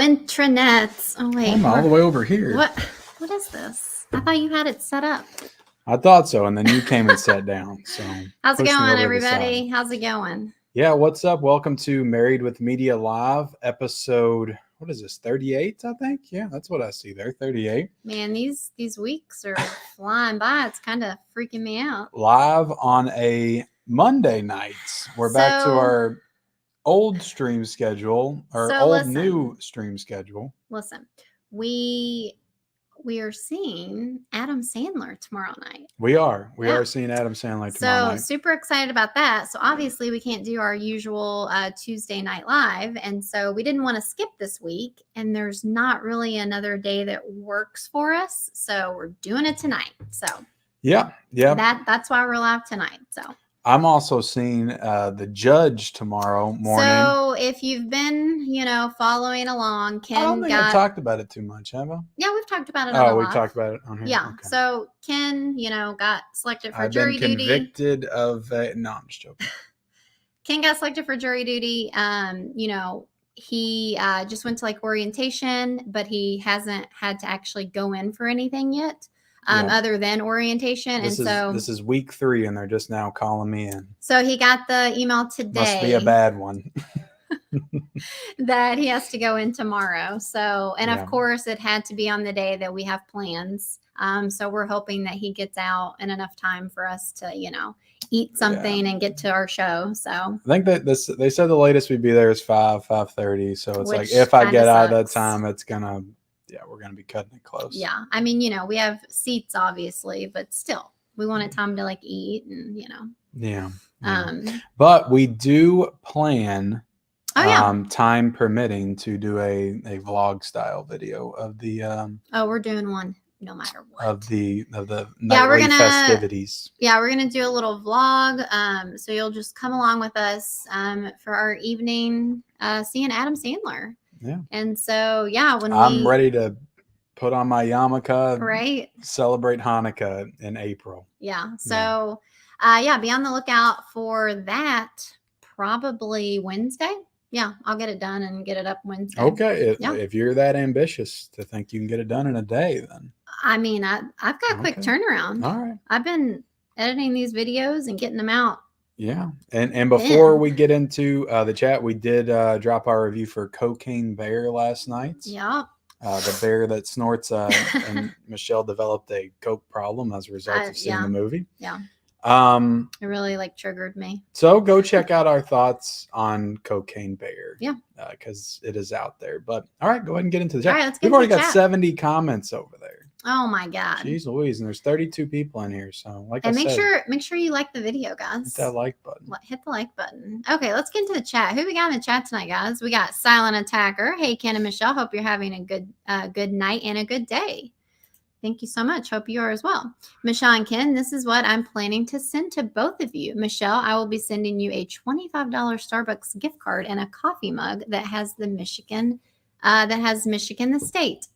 intranets. Oh wait, I'm all the way over here. What is this? I thought you had it set up. I thought so, and then you came and sat down. So how's it going, everybody? How's it going? Yeah, what's up? Welcome to Married with Media Live, episode. What is this? 38, I think. Yeah, that's what I see there. 38. Man, these weeks are flying by. It's kind of freaking me out. Live on a Monday night. We're back to our old stream schedule, or new stream schedule. Listen, we are seeing Adam Sandler tomorrow night. We are seeing Adam Sandler tomorrow night. So super excited about that. So obviously we can't do our usual Tuesday night live. And so we didn't want to skip this week. And there's not really another day that works for us. So we're doing it tonight. So yeah. That's why we're live tonight. So I'm also seeing The Judge tomorrow morning. So if you've been, following along, Ken I don't think I've talked about it too much, have I? Yeah, we've talked about it on we talked about it on here? Yeah. Okay. So Ken, got selected for jury duty. I've been convicted of... no, I'm just joking. Ken got selected for jury duty. He just went to orientation, but he hasn't had to actually go in for anything yet. Other than orientation. This is week 3 and they're just now calling me in. So he got the email today. Must be a bad one. that he has to go in tomorrow. So, and of course it had to be on the day that we have plans. So we're hoping that he gets out in enough time for us to, eat something and get to our show. So I think that they said the latest we'd be there is 5:30. So it's if I get out of that time, it's gonna... Yeah, we're going to be cutting it close. Yeah. I mean, we have seats, obviously, but still, we wanted time to eat and, Yeah. But we do plan, time permitting, to do a vlog style video of the... we're doing one no matter what. Of the nightly festivities. Yeah, we're going to do a little vlog. So you'll just come along with us for our evening seeing Adam Sandler. Yeah. And so, when I'm ready to put on my yarmulke, right? Celebrate Hanukkah in April. Yeah. So, be on the lookout for that probably Wednesday. Yeah, I'll get it done and get it up Wednesday. Okay. If you're that ambitious to think you can get it done in a day, then. I mean, I've got quick turnaround. All right. I've been editing these videos and getting them out. Yeah. And before we get into the chat, we did drop our review for Cocaine Bear last night. Yeah. The bear that snorts, and Michelle developed a coke problem as a result of seeing the movie. Yeah. It really triggered me. So go check out our thoughts on Cocaine Bear. Yeah. Because it is out there. But all right, go ahead and get into the chat. All right, let's We've already got 70 comments over there. Oh my God. Jeez Louise. And there's 32 people in here. So make sure you like the video, guys. Hit that like button. Hit the like button. Okay, let's get into the chat. Who we got in the chat tonight, guys? We got Silent Attacker. Hey, Ken and Michelle. Hope you're having a good night and a good day. Thank you so much. Hope you are as well. Michelle and Ken, this is what I'm planning to send to both of you. Michelle, I will be sending you a $25 Starbucks gift card and a coffee mug that has Michigan the state.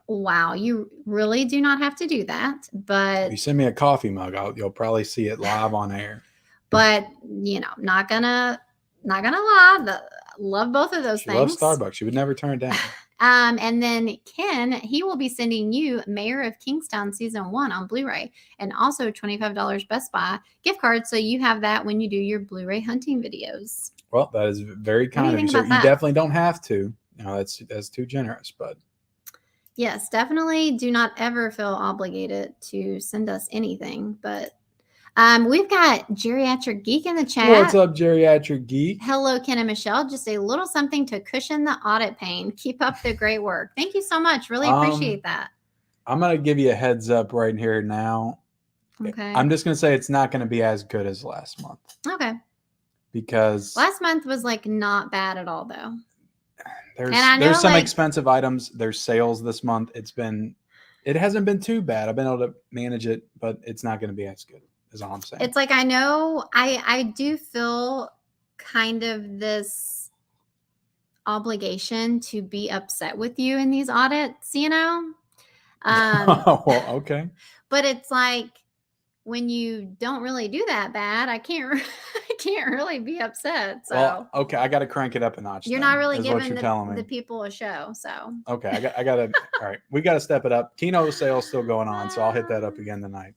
Wow, you really do not have to do that. But if you send me a coffee mug, you'll probably see it live on air. But not gonna lie. Love both of those things. Loves Starbucks. She would never turn it down. And then Ken, he will be sending you Mayor of Kingstown season 1 on Blu-ray, and also $25 Best Buy gift card. So you have that when you do your Blu-ray hunting videos. Well, that is very kind of you. So you definitely don't have to. That's too generous, but. Yes, definitely do not ever feel obligated to send us anything. But we've got Geriatric Geek in the chat. What's up, Geriatric Geek? Hello, Ken and Michelle. Just a little something to cushion the audit pain. Keep up the great work. Thank you so much. Really appreciate that. I'm going to give you a heads up right here now. Okay. I'm just going to say it's not going to be as good as last month. Okay. Because last month was not bad at all, though. There's some expensive items. There's sales this month. It hasn't been too bad. I've been able to manage it, but it's not going to be as good, is all I'm saying. It's I know I do feel kind of this obligation to be upset with you in these audits, well, okay. But it's when you don't really do that bad, I can't can't really be upset. So well, okay, I got to crank it up a notch. You're then, not really is what giving you're telling me. the people a show. So okay, I got to. All right, we got to step it up. Keno sale's still going on, so I'll hit that up again tonight.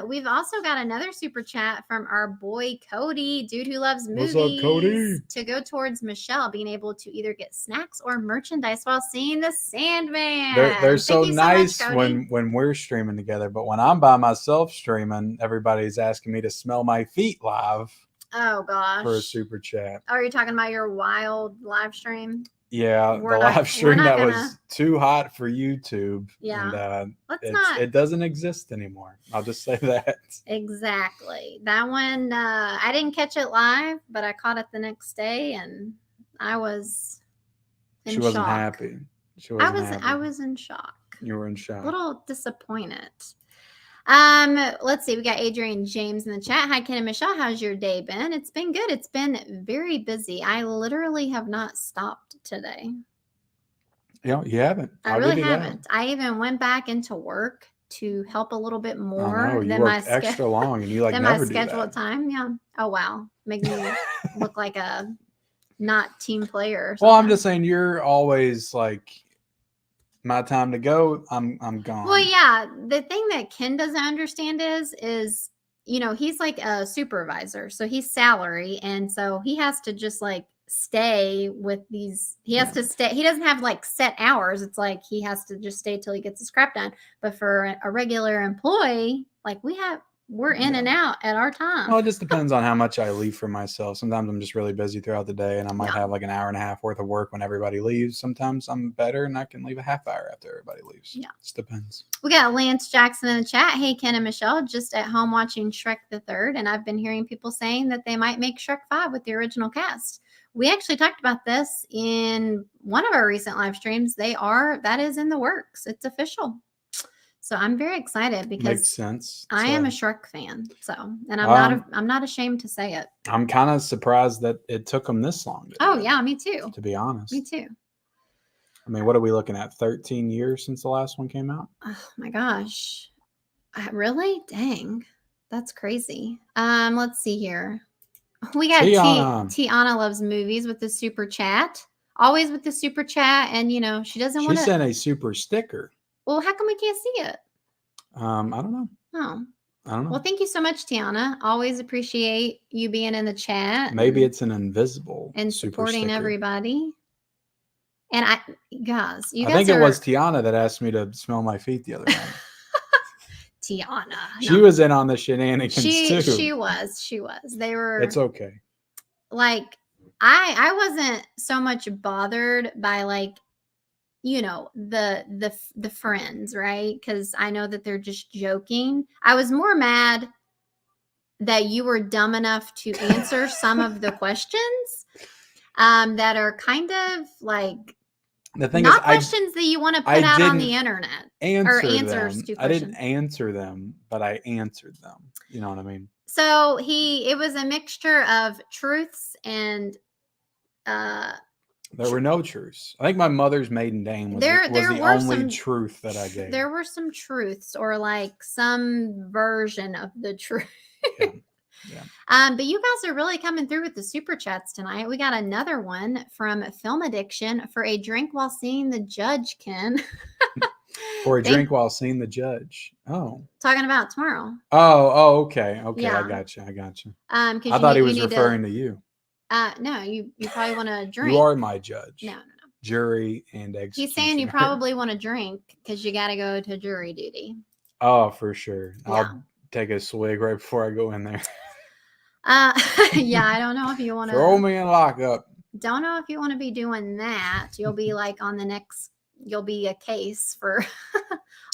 We've also got another super chat from our boy Cody, dude who loves movies. What's up, Cody? To go towards Michelle being able to either get snacks or merchandise while seeing the Sandman. They're so nice so much, when we're streaming together, but when I'm by myself streaming, everybody's asking me to smell my feet live. Oh gosh! For a super chat. Oh, are you talking about your wild live stream? Yeah, the live stream that was too hot for YouTube. Yeah, and it doesn't exist anymore. I'll just say that. Exactly. That one, I didn't catch it live, but I caught it the next day, and I was in shock. She wasn't happy. I was in shock. You were in shock. A little disappointed. Let's see. We got Adrian James in the chat. Hi, Ken and Michelle. How's your day been? It's been good. It's been very busy. I literally have not stopped today. You haven't. I really haven't. I even went back into work to help a little bit more than my extra long, and you like never my scheduled time. Yeah. Oh wow, make me look like a not team player. Well, I'm just saying you're always like. My time to go, I'm gone. Well, yeah. The thing that Ken doesn't understand is he's like a supervisor, so he's salary, and so he has to just like stay with these. He has to stay. He doesn't have like set hours. It's like he has to just stay till he gets his crap done. But for a regular employee, like we're in and out at our time. Well, it just depends on how much I leave for myself. Sometimes I'm just really busy throughout the day, and I might have like an hour and a half worth of work when everybody leaves. Sometimes I'm better, and I can leave a half hour after everybody leaves. Yeah, it just depends. We got Lance Jackson in the chat. Hey, Ken and Michelle, just at home watching Shrek the Third, and I've been hearing people saying that they might make Shrek 5 with the original cast. We actually talked about this in one of our recent live streams. That is in the works. It's official. So I'm very excited because makes sense. I am a Shrek fan. So, and I'm not ashamed to say it. I'm kind of surprised that it took them this long. Yeah, me too. To be honest. Me too. I mean, what are we looking at? 13 years since the last one came out? Oh my gosh. Really? Dang. That's crazy. Let's see here. We got Tiana loves movies with the super chat. Always with the super chat, and she doesn't want to. She sent a super sticker. Well, how come we can't see it? I don't know. Oh. I don't know. Well, thank you so much, Tiana. Always appreciate you being in the chat. Maybe it's an invisible and supporting everybody. And I think it was Tiana that asked me to smell my feet the other night. Tiana. She was in on the shenanigans too. She was. They were. It's okay. Like I wasn't so much bothered by like the friends, right? Because I know that they're just joking. I was more mad that you were dumb enough to answer some of the questions that are kind of like the thing not questions that you want to put out on the internet or answers to questions. I didn't answer them, but I answered them. You know what I mean? So it was a mixture of truths and there were no truths. I think my mother's maiden name was the only truth that I gave. There were some truths or like some version of the truth. Yeah. But you guys are really coming through with the super chats tonight. We got another one from Film Addiction for a drink while seeing the judge, Ken. For a drink while seeing the judge. Oh. Talking about tomorrow. Oh, okay. Okay, yeah. I got you. I thought he was referring to you. No, you probably want to drink. You are my judge. No. Jury and executioner. He's saying you probably want to drink because you got to go to jury duty. Oh, for sure. Yeah. I'll take a swig right before I go in there. Yeah, I don't know if you want to throw me in lockup. Don't know if you want to be doing that. You'll be like you'll be a case for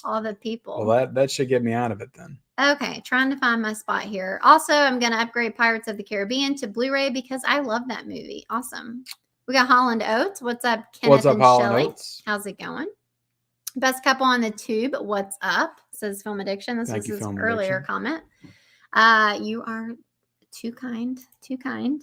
all the people. Well, that should get me out of it then. Okay, trying to find my spot here. Also, I'm going to upgrade Pirates of the Caribbean to Blu-ray because I love that movie. Awesome. We got Holland Oates. What's up, Kenneth What's up, and Holland Shelley? Oates? How's it going? Best couple on the tube. What's up? Says Film Addiction. This was his earlier comment. You are too kind. Too kind.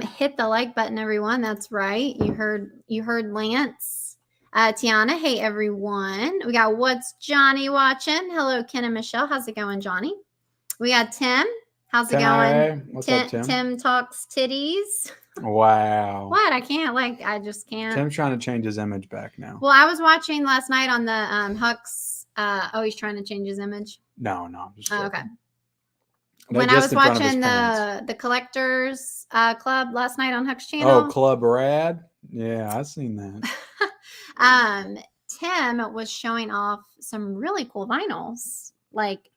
Hit the like button, everyone. That's right. You heard Lance. Tiana, hey everyone. We got What's Johnny watching? Hello, Ken and Michelle. How's it going, Johnny? We got Tim. How's it Tim, going? what's up, Tim? Tim talks titties. Wow. What? I just can't. Tim's trying to change his image back now. Well, I was watching last night on the Huck's. He's trying to change his image. No, I'm just joking. Okay. No, when I was watching the Collectors Club last night on Huck's channel. Oh, Club Rad? Yeah, I've seen that. Tim was showing off some really cool vinyls. Like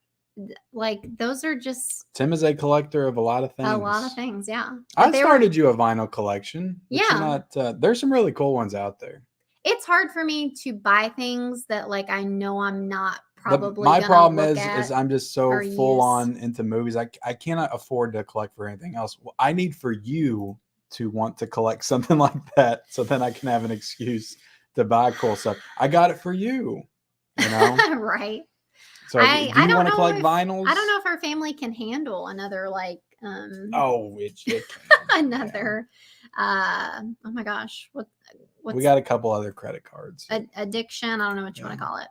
those are just. Tim is a collector of a lot of things. A lot of things, yeah. I started you a vinyl collection. Yeah. There's some really cool ones out there. It's hard for me to buy things that like I know I'm not probably. My problem is I'm just so full on into movies. I cannot afford to collect for anything else. I need for you to want to collect something like that, so then I can have an excuse to buy cool stuff. I got it for you, you know. Right. So do you want to collect vinyls? I don't know if our family can handle another like. It another. Yeah. Oh my gosh, we got a couple other credit cards. Addiction. I don't know what you want to call it.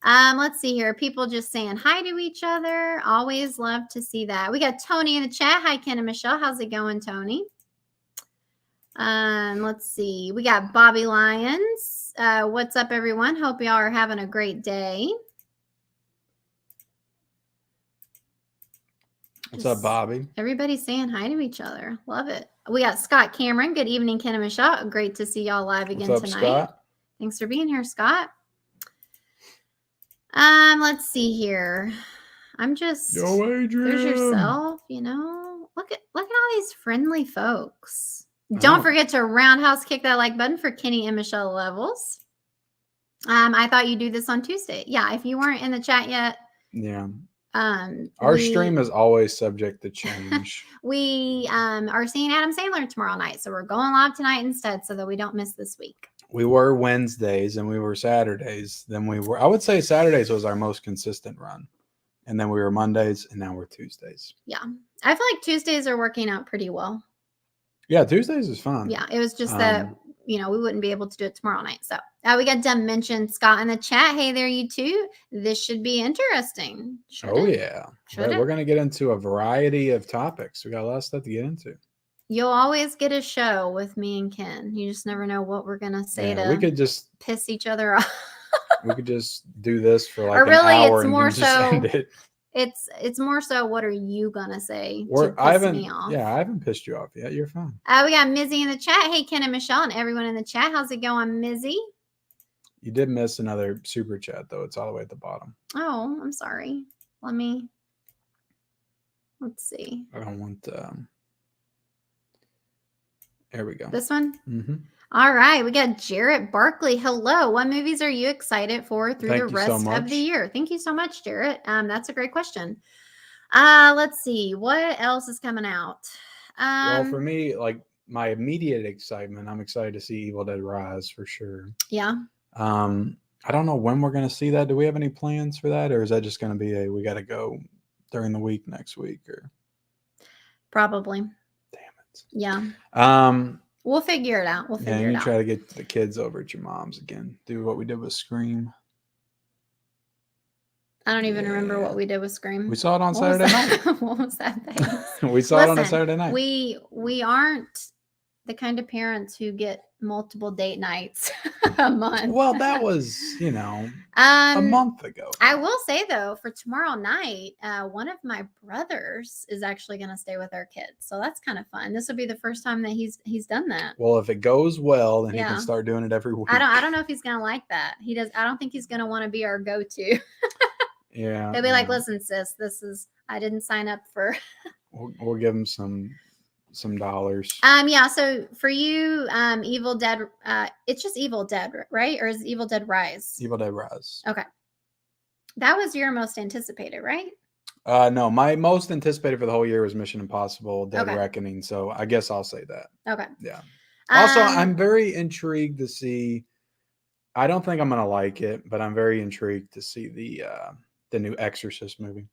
Let's see here. People just saying hi to each other. Always love to see that. We got Tony in the chat. Hi, Ken and Michelle. How's it going, Tony? Let's see. We got Bobby Lyons. What's up, everyone? Hope y'all are having a great day. What's up, Bobby? Everybody's saying hi to each other. Love it. We got Scott Cameron. Good evening, Ken and Michelle. Great to see y'all live again What's up, tonight. Scott? Thanks for being here, Scott. Let's see here. I'm just. Yo, Adrian. There's yourself. You know, look at all these friendly folks. Don't forget to roundhouse kick that like button for Kenny and Michelle Levels. I thought you'd do this on Tuesday. Yeah, if you weren't in the chat yet. Yeah. Our stream is always subject to change. We are seeing Adam Sandler tomorrow night, so we're going live tonight instead, so that we don't miss this week. We were Wednesdays and we were Saturdays. Then I would say Saturdays was our most consistent run, and then we were Mondays, and now we're Tuesdays. Yeah, I feel like Tuesdays are working out pretty well. Yeah, Tuesdays is fun. Yeah, it was just that we wouldn't be able to do it tomorrow night. So we got Dimension Scott in the chat. Hey there, you two. This should be interesting. Yeah. Right, we're going to get into a variety of topics. We got a lot of stuff to get into. You'll always get a show with me and Ken. You just never know what we're going to say we could just piss each other off. We could just do this for like or really, an hour it's more so. It. It's more so. What are you gonna say to piss me off? Yeah, I haven't pissed you off yet. You're fine. We got Mizzy in the chat. Hey, Ken and Michelle and everyone in the chat. How's it going, Mizzy? You did miss another super chat though. It's all the way at the bottom. Oh, I'm sorry. Let's see. I don't want. There we go. This one. Mm-hmm. All right, we got Jarrett Barkley. Hello. What movies are you excited for through the rest of the year? Thank you so much, Jarrett. That's a great question. Let's see. What else is coming out? Well, for me, like my immediate excitement, I'm excited to see Evil Dead Rise for sure. Yeah. I don't know when we're going to see that. Do we have any plans for that? Or is that just going to be we got to go during the week next week? Or probably. Damn it. Yeah. We'll figure it out. You try to get the kids over at your mom's again. Do what we did with Scream. I don't even remember what we did with Scream. We saw it on Saturday night. What was that thing? We saw it on a Saturday night. We aren't the kind of parents who get multiple date nights a month. Well, that was, a month ago. I will say though, for tomorrow night, one of my brothers is actually going to stay with our kids, so that's kind of fun. This will be the first time that he's done that. Well, if it goes well, then he can start doing it every week. I don't know if he's going to like that. I don't think he's going to want to be our go-to. Yeah, he'll be like, "Listen, sis, I didn't sign up for." We'll give him some dollars. Yeah. So for you, Evil Dead, it's just Evil Dead, right? Or is it Evil Dead Rise? Evil Dead Rise. Okay. That was your most anticipated, right? No, my most anticipated for the whole year was Mission Impossible: Dead Reckoning. So I guess I'll say that. Okay. Yeah. Also, I'm very intrigued to see. I don't think I'm gonna like it, but I'm very intrigued to see the new Exorcist movie.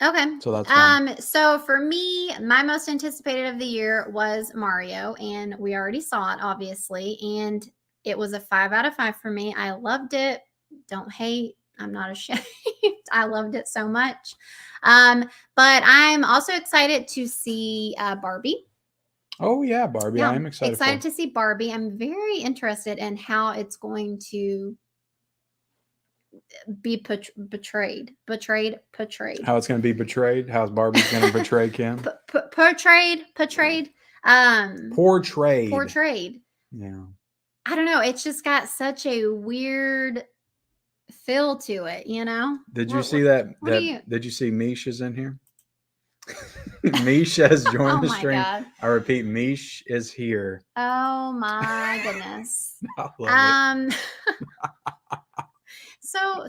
Okay. So that's fun. So for me, my most anticipated of the year was Mario, and we already saw it, obviously, and it was a 5 out of 5 for me. I loved it. Don't hate. I'm not ashamed. I loved it so much. But I'm also excited to see Barbie. Oh yeah, Barbie. Yeah, I am excited to see Barbie. I'm very interested in how it's going to be portrayed. How it's going to be betrayed? How Barbie's going to betray Kim? Portrayed. Portrayed. Yeah. I don't know. It's just got such a weird feel to it, you know? Did you see that? Did you see Misha's in here? Misha has joined the stream. God. I repeat, Mish is here. Oh my goodness. I love it.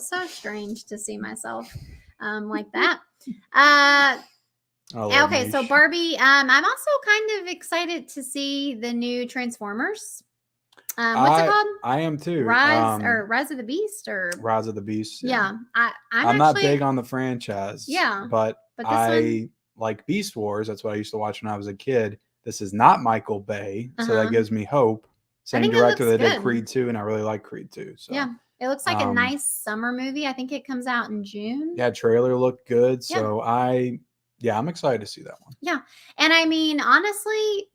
so strange to see myself like that. Okay, Mish. So Barbie, I'm also kind of excited to see the new Transformers. What's it called? I am too. Rise of the Beast or Rise of the Beast. Yeah. I'm actually not big on the franchise. Yeah. But I like Beast Wars. That's what I used to watch when I was a kid. This is not Michael Bay, so that gives me hope. Same director that did Creed 2, and I really like Creed 2. So yeah. It looks like a nice summer movie. I think it comes out in June. Yeah, trailer looked good. So I'm excited to see that one. Yeah. And I mean, honestly,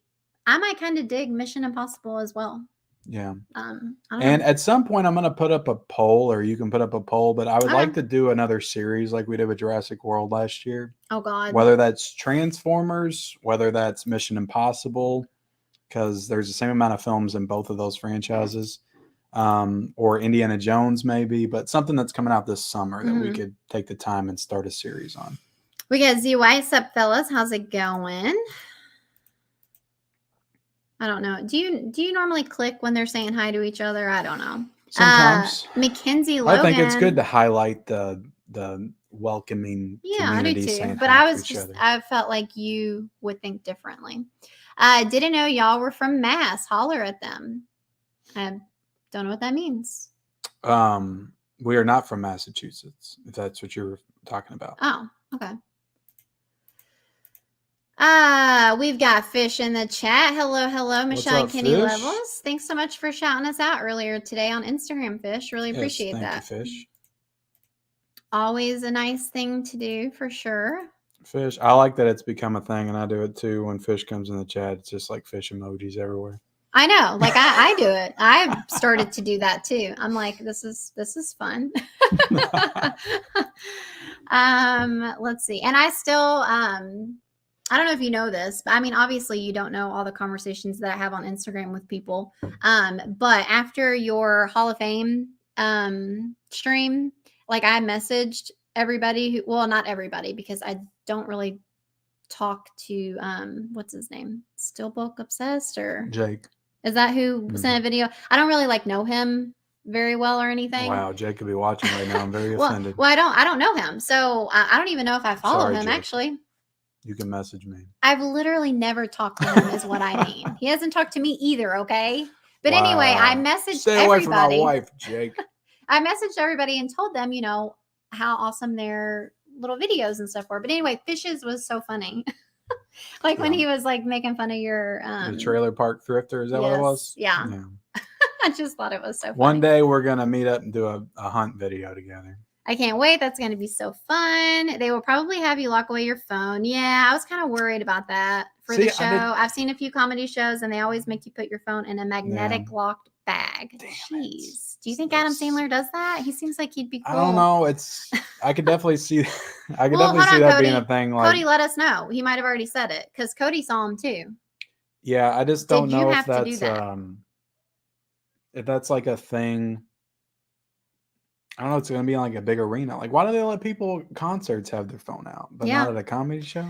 I might kind of dig Mission Impossible as well. Yeah. And at some point I'm going to put up a poll, or you can put up a poll, but I would like to do another series like we did with Jurassic World last year. Oh God. Whether that's Transformers, whether that's Mission Impossible, because there's the same amount of films in both of those franchises, or Indiana Jones maybe, but something that's coming out this summer that we could take the time and start a series on. We got Z White. What's up, fellas? How's it going? I don't know. Do you normally click when they're saying hi to each other? I don't know. Sometimes. Mackenzie Logan. I think it's good to highlight the welcoming community. I do too. Saying but hi I was to each just other. I felt like you would think differently. Didn't know y'all were from Mass. Holler at them. I don't know what that means. We are not from Massachusetts, if that's what you're talking about. Oh, okay. We've got Fish in the chat. Hello, Michelle and Kenny Levels. Thanks so much for shouting us out earlier today on Instagram, Fish. Really appreciate that. Thank you, Fish. Always a nice thing to do for sure. Fish, I like that it's become a thing, and I do it too. When Fish comes in the chat, it's just like fish emojis everywhere. I know, like I do it. I've started to do that too. I'm like, this is fun. Let's see, and I still I don't know if you know this, but I mean, obviously you don't know all the conversations that I have on Instagram with people. But after your Hall of Fame stream, like I messaged everybody not everybody, because I don't really talk to what's his name? Steelbook Obsessed, or Jake. Is that who sent a video? I don't really know him very well or anything. Wow, Jake could be watching right now. I'm very offended. Well, I don't know him, so I don't even know if I follow him, Jake. Actually. You can message me. I've literally never talked to him, is what I mean. He hasn't talked to me either, okay? But anyway, I messaged everybody. Stay away from my wife, Jake. I messaged everybody and told them, how awesome their little videos and stuff were. But anyway, Fishes was so funny. When he was making fun of your the trailer park thrifter. Is that what it was? Yeah. I just thought it was so funny. One day we're gonna meet up and do a hunt video together. I can't wait. That's going to be so fun. They will probably have you lock away your phone. Yeah, I was kind of worried about that for the show. I've seen a few comedy shows, and they always make you put your phone in a magnetic locked bag. Jeez. Do you think Adam Sandler does that? He seems like he'd be cool. I don't know. I could definitely see that being a thing. Cody, let us know. He might have already said it, because Cody saw him too. Yeah, I just don't know if that's like a thing. I don't know. It's going to be like a big arena. Why do they let concerts have their phone out, but not at a comedy show?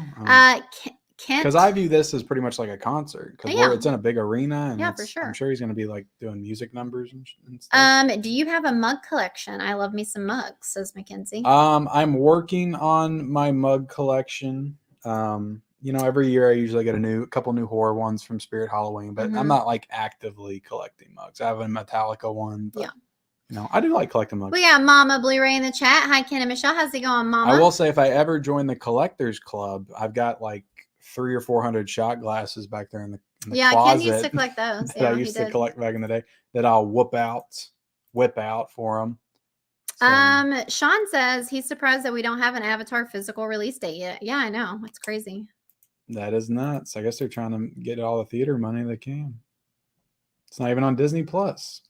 Because I view this as pretty much like a concert, because it's in a big arena, and for sure. I'm sure he's going to be doing music numbers and stuff. Do you have a mug collection? I love me some mugs, says Mackenzie. I'm working on my mug collection. Every year I usually get a couple new horror ones from Spirit Halloween, but I'm not actively collecting mugs. I have a Metallica one. But, I do like collecting mugs. We got Mama Blu-ray in the chat. Hi, Ken and Michelle. How's it going, Mama? I will say, if I ever join the collectors club, I've got 300 or 400 shot glasses back there in the closet. Ken used to collect those. that I used to collect back in the day, that I'll whip out for them. So, Sean says he's surprised that we don't have an Avatar physical release date yet. Yeah, I know. It's crazy. that is nuts. I guess they're trying to get all the theater money they can. It's not even on Disney Plus.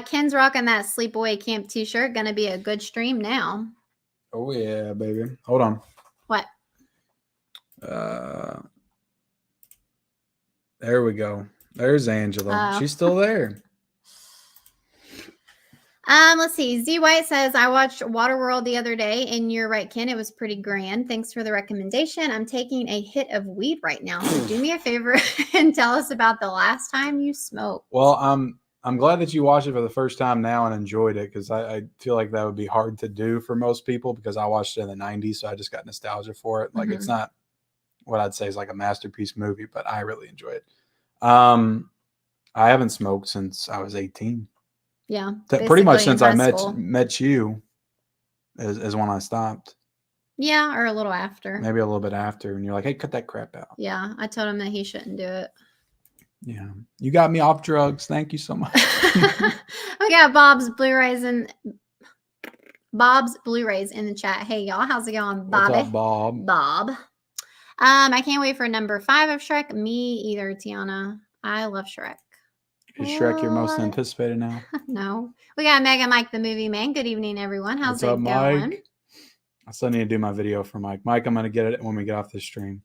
Ken's rocking that Sleepaway Camp t-shirt. Gonna be a good stream now. Oh yeah, baby. Hold on. What? There we go. There's Angela. She's still there. Let's see. Z White says, I watched Waterworld the other day, and you're right, Ken. It was pretty grand. Thanks for the recommendation. I'm taking a hit of weed right now. So do me a favor and tell us about the last time you smoked. Well, I'm glad that you watched it for the first time now and enjoyed it, because I feel like that would be hard to do for most people, because I watched it in the 90s, so I just got nostalgia for it. Like, it's not what I'd say is like a masterpiece movie, but I really enjoy it. I haven't smoked since I was 18. Yeah. Pretty much since I met you is when I stopped. Yeah, or a little after. Maybe a little bit after, and you're like, hey, cut that crap out. Yeah, I told him that he shouldn't do it. Yeah. You got me off drugs. Thank you so much. We got Bob's Blu-rays in the chat. Hey, y'all. How's it going, Bobby? What's up, Bob? Bob. I can't wait for number 5 of Shrek. Me either, Tiana. I love Shrek. Is Shrek your most anticipated now? No. We got Mega Mike the Movie Man. Good evening, everyone. How's it going? Mike? I still need to do my video for Mike. Mike, I'm going to get it when we get off the stream.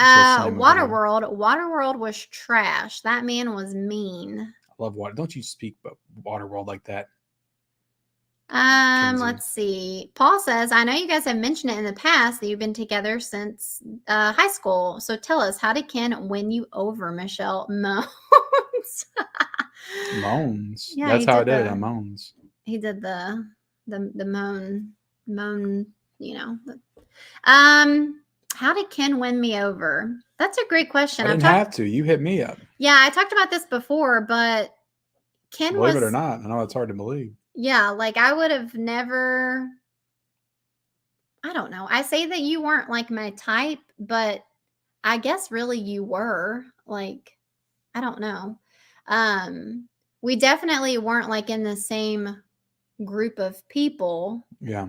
Waterworld. Waterworld was trash. That man was mean. I love water. Don't you speak about Waterworld like that. Let's see. Paul says, I know you guys have mentioned it in the past that you've been together since high school. So tell us, how did Ken win you over, Michelle? Moans. Moans. Yeah, that's how I did it. I moans. He did the moan, you know. How did Ken win me over? That's a great question. I didn't have to. You hit me up. Yeah, I talked about this before, but Ken Believe it or not, I know it's hard to believe. Yeah, like I would have never, I don't know. I say that you weren't like my type, but I guess really you were. Like, I don't know. We definitely weren't like in the same group of people. Yeah.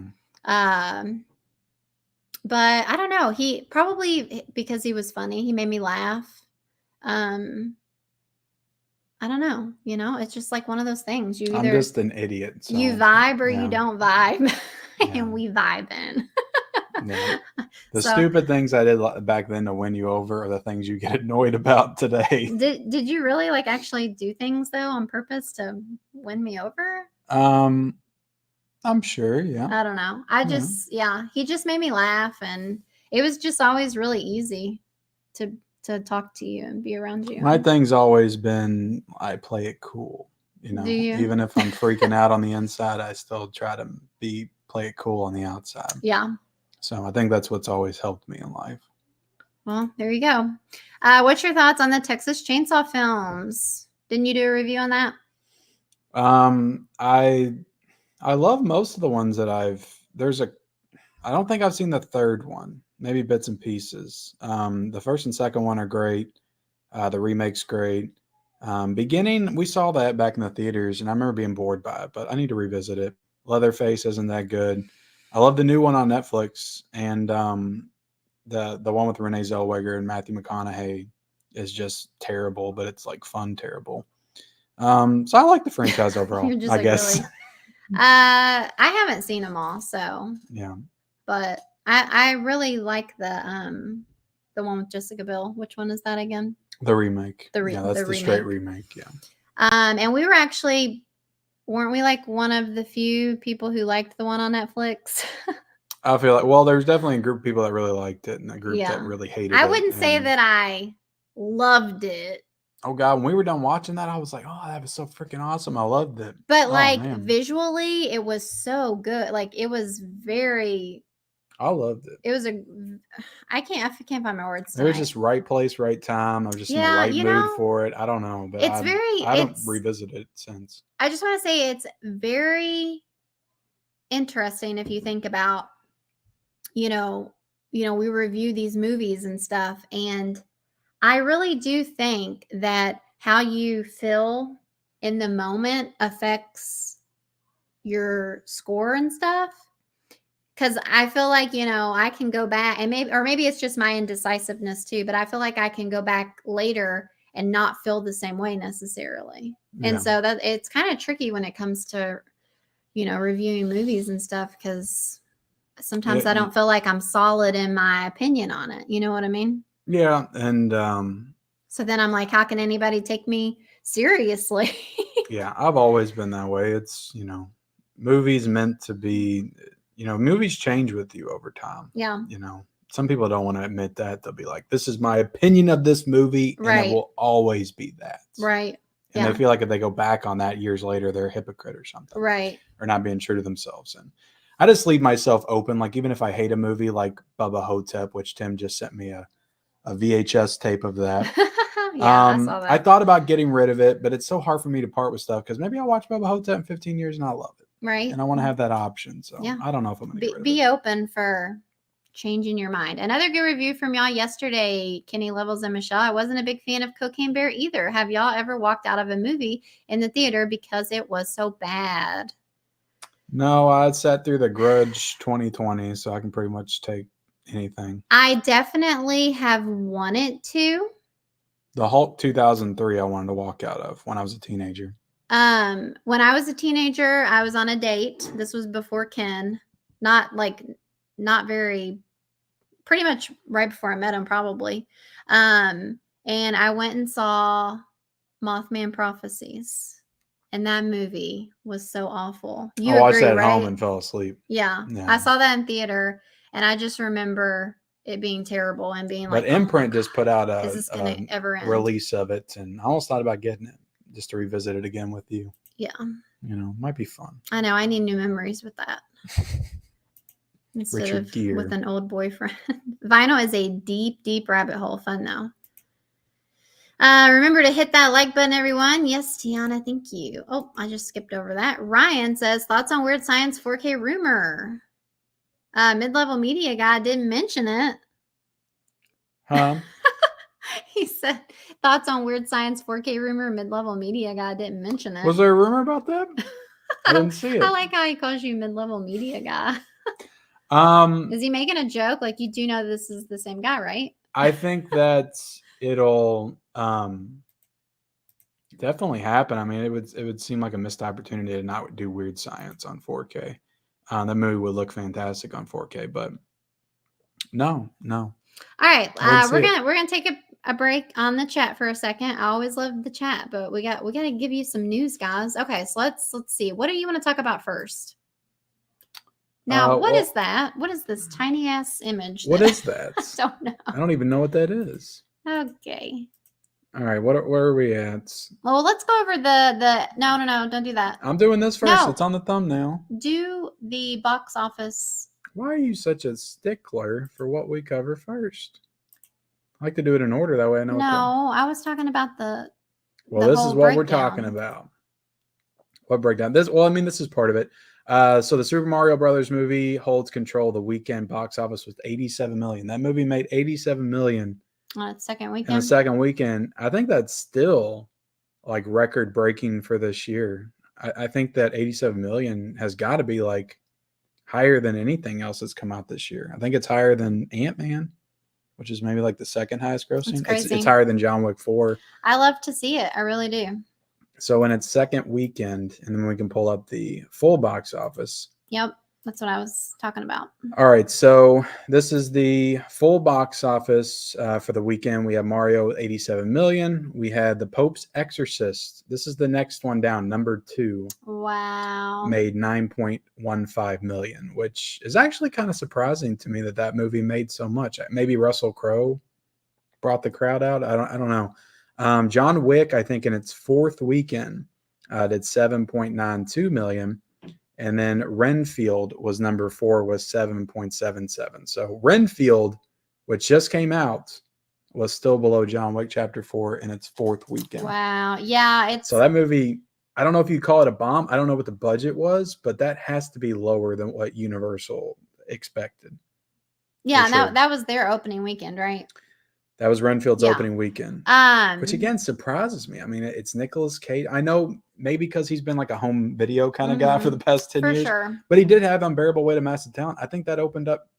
But I don't know. He probably, because he was funny, he made me laugh. I don't know. You know, it's just like one of those things. I'm just an idiot. So, you vibe or you don't vibe. And we vibing. Yeah. The stupid things I did back then to win you over are the things you get annoyed about today. Did you really like actually do things though on purpose to win me over? I'm sure, yeah. I don't know. I just he just made me laugh, and it was just always really easy to talk to you and be around you. My thing's always been I play it cool. You know, even if I'm freaking out on the inside, I still try to play it cool on the outside. Yeah. So I think that's what's always helped me in life. Well, there you go. What's your thoughts on the Texas Chainsaw films? Didn't you do a review on that? I love most of the ones that I don't think I've seen the third one, maybe bits and pieces. The first and second one are great. The remake's great. Beginning, we saw that back in the theaters, and I remember being bored by it, but I need to revisit it. Leatherface isn't that good. I love the new one on Netflix, and the one with Renee Zellweger and Matthew McConaughey is just terrible, but it's like fun terrible. So I like the franchise overall. I like, guess. Really? I haven't seen them all, so yeah. But I really like the one with Jessica Biel. Which one is that again? The remake. That's the straight remake. Yeah. And we were actually, weren't we like one of the few people who liked the one on Netflix? I feel like, well, there's definitely a group of people that really liked it and a group that really hated it. I wouldn't say that I loved it. Oh God, when we were done watching that, I was like, oh, that was so freaking awesome. I loved it. But visually, it was so good. Like it was very. I loved it. It was I can't find my words. It was just right place, right time. I was just in the right mood for it. I don't know, but I don't revisit it since. I just want to say it's very interesting if you think about, we review these movies and stuff, and I really do think that how you feel in the moment affects your score and stuff. Because I feel like, I can go back and maybe it's just my indecisiveness too, but I feel like I can go back later and not feel the same way necessarily. Yeah. And so that it's kind of tricky when it comes to, reviewing movies and stuff, because sometimes I don't feel like I'm solid in my opinion on it. You know what I mean? Yeah. And so then I'm like, how can anybody take me seriously? Yeah, I've always been that way. It's, movies meant to be, movies change with you over time. Yeah. Some people don't want to admit that. They'll be like, this is my opinion of this movie, and it will always be that. Right. And they feel like if they go back on that years later, they're a hypocrite or something. Right. Or not being true to themselves. And I just leave myself open. Like, even if I hate a movie like Bubba Hotep, which Tim just sent me a VHS tape of that. I saw that. I thought about getting rid of it, but it's so hard for me to part with stuff because maybe I'll watch Bubba Hotep in 15 years and I love it. Right. And I want to have that option. So I don't know if I'm going to get rid of it. Be open for changing your mind. Another good review from y'all yesterday, Kenny Levels and Michelle. I wasn't a big fan of Cocaine Bear either. Have y'all ever walked out of a movie in the theater because it was so bad? No, I sat through The Grudge 2020, so I can pretty much take anything. I definitely have wanted to. The Hulk 2003 I wanted to walk out of when I was a teenager. When I was a teenager, I was on a date. This was before Ken. Pretty much right before I met him, probably. And I went and saw Mothman Prophecies. And that movie was so awful. I watched that at home and fell asleep. Yeah. I saw that in theater, and I just remember it being terrible and being like. But Imprint just put out is this gonna ever end? Release of it, and I almost thought about getting it just to revisit it again with you. Yeah. Might be fun. I know. I need new memories with that. Instead of with an old boyfriend. Vinyl is a deep, deep rabbit hole. Fun though. Remember to hit that like button, everyone. Yes, Tiana, thank you. Oh, I just skipped over that. Ryan says, thoughts on Weird Science 4K rumor? Mid-level media guy didn't mention it. Huh? He said, thoughts on Weird Science 4K rumor? Mid-level media guy didn't mention it. Was there a rumor about that? I didn't see it. I like how he calls you mid-level media guy. Is he making a joke? Like, you do know this is the same guy, right? I think that it'll definitely happen. I mean, it would seem like a missed opportunity to not do Weird Science on 4K. That movie would look fantastic on 4K, but no. All right, we're gonna take a break on the chat for a second. I always love the chat, but we got to give you some news, guys. Okay, so let's see. What do you want to talk about first? Now, what is that? What is this tiny ass image? What is that? I don't know. I don't even know what that is. Okay. All right. Where are we at? Well, let's go over the. No, don't do that. I'm doing this first. No. It's on the thumbnail. Do the box office. Why are you such a stickler for what we cover first? I like to do it in order. That way I know. No, I was talking about the. Well, this is what we're talking about. What breakdown? This is part of it. So the Super Mario Brothers movie holds control. The weekend box office was $87 million. That movie made $87 million on its second weekend. In the second weekend, I think that's still like record breaking for this year. I think that $87 million has got to be like higher than anything else that's come out this year. I think it's higher than Ant-Man, which is maybe like the second highest grossing. It's higher than John Wick 4. I love to see it. I really do. So in its second weekend, and then we can pull up the full box office. Yep, that's what I was talking about. All right, so this is the full box office for the weekend. We have Mario with $87 million. We had The Pope's Exorcist. This is the next one down, number 2. Wow. Made $9.15 million, which is actually kind of surprising to me that movie made so much. Maybe Russell Crowe brought the crowd out. I don't know. John Wick, I think in its fourth weekend, did $7.92 million. And then Renfield was number 4 with 7.77. So Renfield, which just came out, was still below John Wick Chapter 4 in its fourth weekend. Wow. Yeah. So that movie, I don't know if you call it a bomb. I don't know what the budget was, but that has to be lower than what Universal expected. Yeah. Sure. That was their opening weekend, right? That was Renfield's Yeah. opening weekend, which again surprises me. I mean, it's Nicolas Cage. I know maybe because he's been like a home video kind of guy for the past 10 years, sure. but he did have Unbearable Weight of Massive Talent. I think that opened up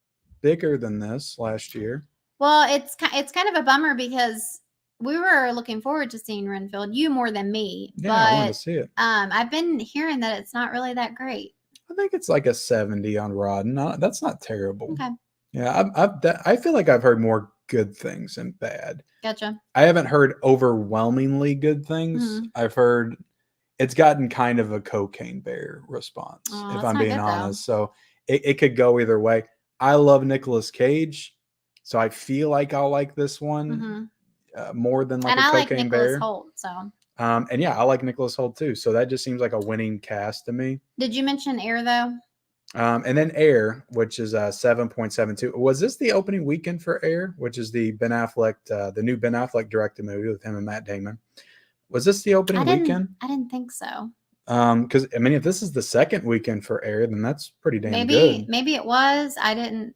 bigger than this last year. Well, it's kind of a bummer because we were looking forward to seeing Renfield, you more than me. Yeah, but I wanted to see it. I've been hearing that it's not really that great. I think it's like a 70 on Rotten. That's not terrible. Okay. Yeah, I feel like I've heard more good things than bad. Gotcha. I haven't heard overwhelmingly good things. I've heard it's gotten kind of a Cocaine Bear response, if I'm being honest. So it could go either way. I love Nicolas Cage, so I feel like I'll like this one more than like a Cocaine Bear. Nicholas Hoult, so. And yeah, I like Nicholas Hoult too. So that just seems like a winning cast to me. Did you mention Air though? And then Air, which is 7.72. Was this the opening weekend for Air, which is the Ben Affleck, the new Ben Affleck directed movie with him and Matt Damon? Was this the opening weekend? I didn't think so. Because I mean, if this is the second weekend for Air, then that's pretty damn good. Maybe it was. I didn't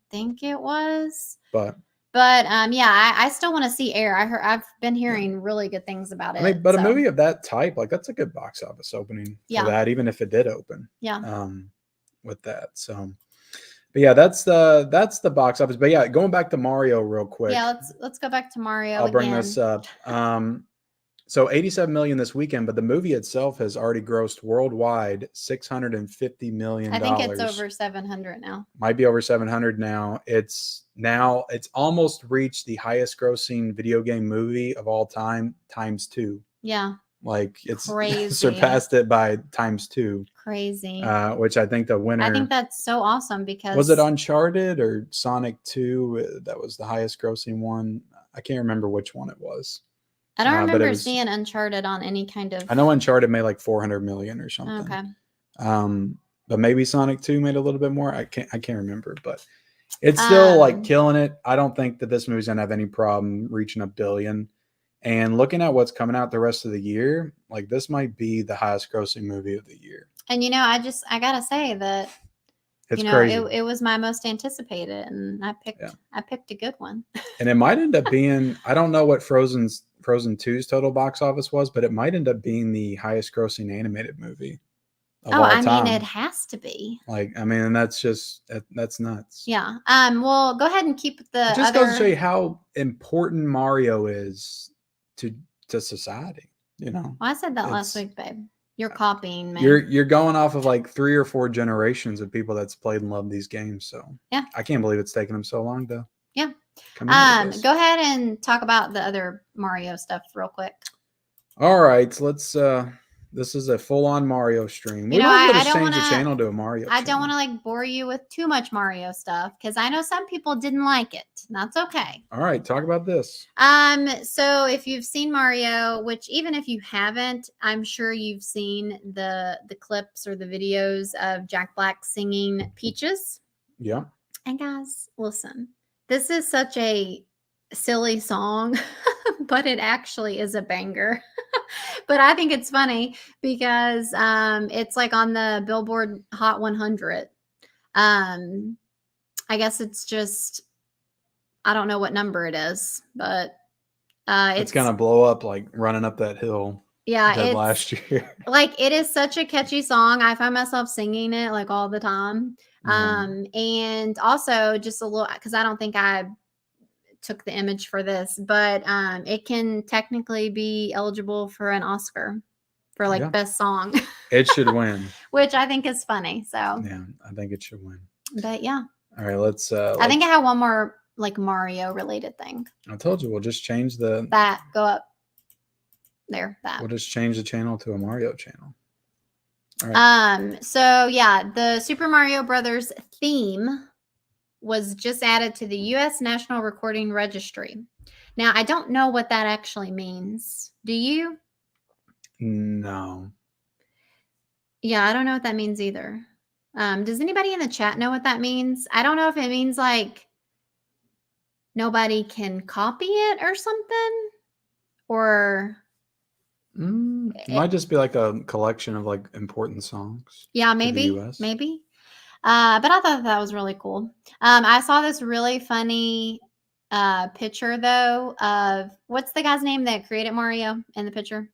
think it was. But yeah, I still want to see Air. I've been hearing really good things about it. I mean, but a movie of that type, like that's a good box office opening for that, even if it did open. Yeah. With that, so. But yeah, that's the box office. But yeah, going back to Mario real quick. Yeah, let's go back to Mario. I'll bring this up. So 87 million this weekend, but the movie itself has already grossed worldwide $650 million. I think it's over 700 now. Might be over 700 now. It's almost reached the highest grossing video game movie of all time times 2. Yeah. Like it's crazy. Surpassed it by times 2. Crazy. Which I think the winner. I think that's so awesome because. Was it Uncharted or Sonic 2? That was the highest grossing one. I can't remember which one it was. I don't remember seeing Uncharted on any kind of. I know Uncharted made like 400 million or something. Okay. But maybe Sonic 2 made a little bit more. I can't remember, but it's still like killing it. I don't think that this movie's gonna have any problem reaching $1 billion. And looking at what's coming out the rest of the year, like this might be the highest grossing movie of the year. And I gotta say that it's crazy. It was my most anticipated, and I picked a good one. And it might end up being, I don't know what Frozen 2's total box office was, but it might end up being the highest grossing animated movie of all time. I mean, it has to be. Like, I mean, that's nuts. Yeah. Well, go ahead and keep the. It just goes to show you how important Mario is to society. Well, I said that last week, babe. You're copying me. You're going off of like 3 or 4 generations of people that's played and loved these games. So yeah, I can't believe it's taken them so long to. Yeah. Go ahead and talk about the other Mario stuff real quick. All right, let's. This is a full-on Mario stream. We might just change the channel to a Mario. I don't want to like bore you with too much Mario stuff because I know some people didn't like it. That's okay. All right, talk about this. So if you've seen Mario, which even if you haven't, I'm sure you've seen the clips or the videos of Jack Black singing Peaches. Yeah. And guys, listen, this is such a silly song, but it actually is a banger. But I think it's funny because it's like on the Billboard Hot 100. I guess it's just, I don't know what number it is, but it's gonna blow up like running up that hill. Yeah, it's last year. Like it is such a catchy song. I find myself singing it like all the time. And also just a little, because I don't think I took the image for this, but it can technically be eligible for an Oscar for like best song. It should win. Which I think is funny. So yeah, I think it should win. But yeah. All right, let's I think I have one more like Mario related thing. I told you we'll just change that go up there. That we'll just change the channel to a Mario channel. All right. So yeah, the Super Mario Brothers theme was just added to the U.S. National Recording Registry. Now, I don't know what that actually means. Do you? No. Yeah, I don't know what that means either. Does anybody in the chat know what that means? I don't know if it means like nobody can copy it or something, or it might just be like a collection of like important songs. Yeah, maybe. But I thought that was really cool. I saw this really funny picture though of what's the guy's name that created Mario in the picture?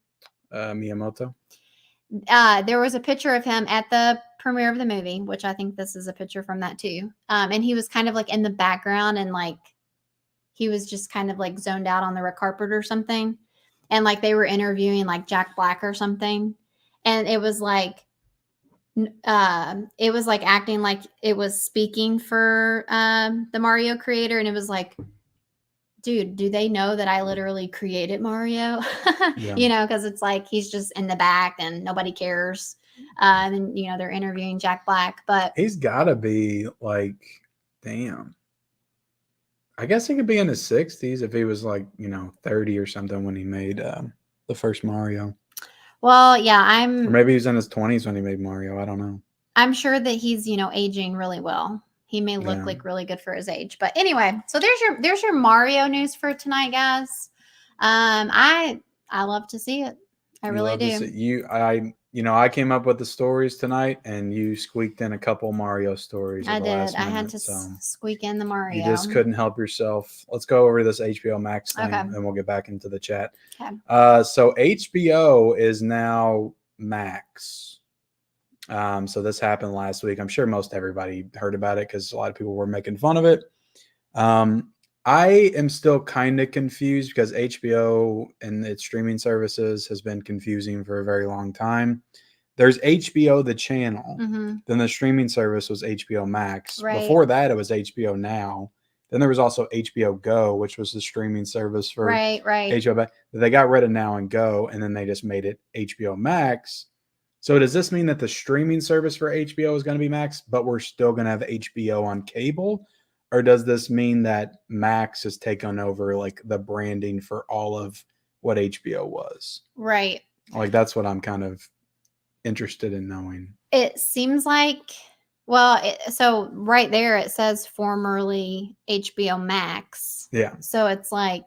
Miyamoto. There was a picture of him at the premiere of the movie, which I think this is a picture from that too. And he was kind of like in the background and like he was just kind of like zoned out on the red carpet or something. And like they were interviewing like Jack Black or something. And it was like acting like it was speaking for the Mario creator. And it was like, dude, do they know that I literally created Mario? Yeah. You know, because it's like he's just in the back and nobody cares. And you know, they're interviewing Jack Black, but he's got to be like, damn. I guess he could be in his 60s if he was like, 30 or something when he made the first Mario. Well, yeah, or maybe he was in his 20s when he made Mario. I don't know. I'm sure that he's, aging really well. He may look like really good for his age. But anyway, so there's your Mario news for tonight, guys. I love to see it. I really do. I came up with the stories tonight, and you squeaked in a couple Mario stories. I did. Last minute, I had to squeak in the Mario. You just couldn't help yourself. Let's go over this HBO Max thing, and we'll get back into the chat. Okay. So HBO is now Max. So this happened last week. I'm sure most everybody heard about it because a lot of people were making fun of it. I am still kind of confused because HBO and its streaming services has been confusing for a very long time. There's HBO, the channel. Mm-hmm. Then the streaming service was HBO Max. Right. Before that, it was HBO Now. Then there was also HBO Go, which was the streaming service for HBO Max. They got rid of Now and Go, and then they just made it HBO Max. So does this mean that the streaming service for HBO is going to be Max, but we're still going to have HBO on cable? Or does this mean that Max has taken over like the branding for all of what HBO was? Right. Like that's what I'm kind of interested in knowing. It seems like, so right there it says formerly HBO Max. Yeah. So it's like,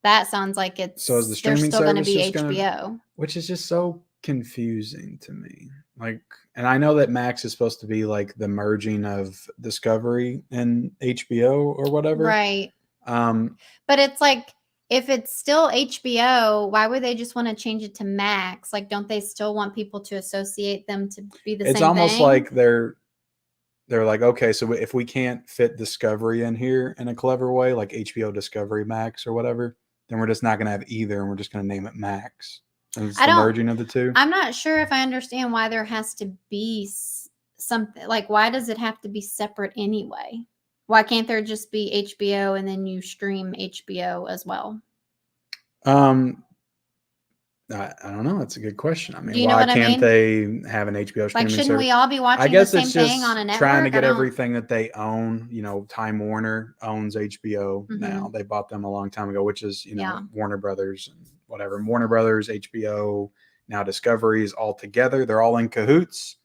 that sounds like it's, so is the streaming still going to be HBO. Which is just so confusing to me. Like, and I know that Max is supposed to be like the merging of Discovery and HBO or whatever. Right. But it's like, if it's still HBO, why would they just want to change it to Max? Like, don't they still want people to associate them to be the same thing? It's almost like they're like, okay, so if we can't fit Discovery in here in a clever way, like HBO Discovery Max or whatever, then we're just not going to have either, and we're just going to name it Max. And it's the merging of the two. I'm not sure if I understand why there has to be something. Like, why does it have to be separate anyway? Why can't there just be HBO and then you stream HBO as well? I don't know. That's a good question. I mean, why can't they have an HBO streaming service? Shouldn't we all be watching the same thing on a network? Trying to get everything that they own. Time Warner owns HBO now. They bought them a long time ago, which is, Warner Brothers and whatever. Warner Brothers, HBO, now Discovery is all together. They're all in cahoots.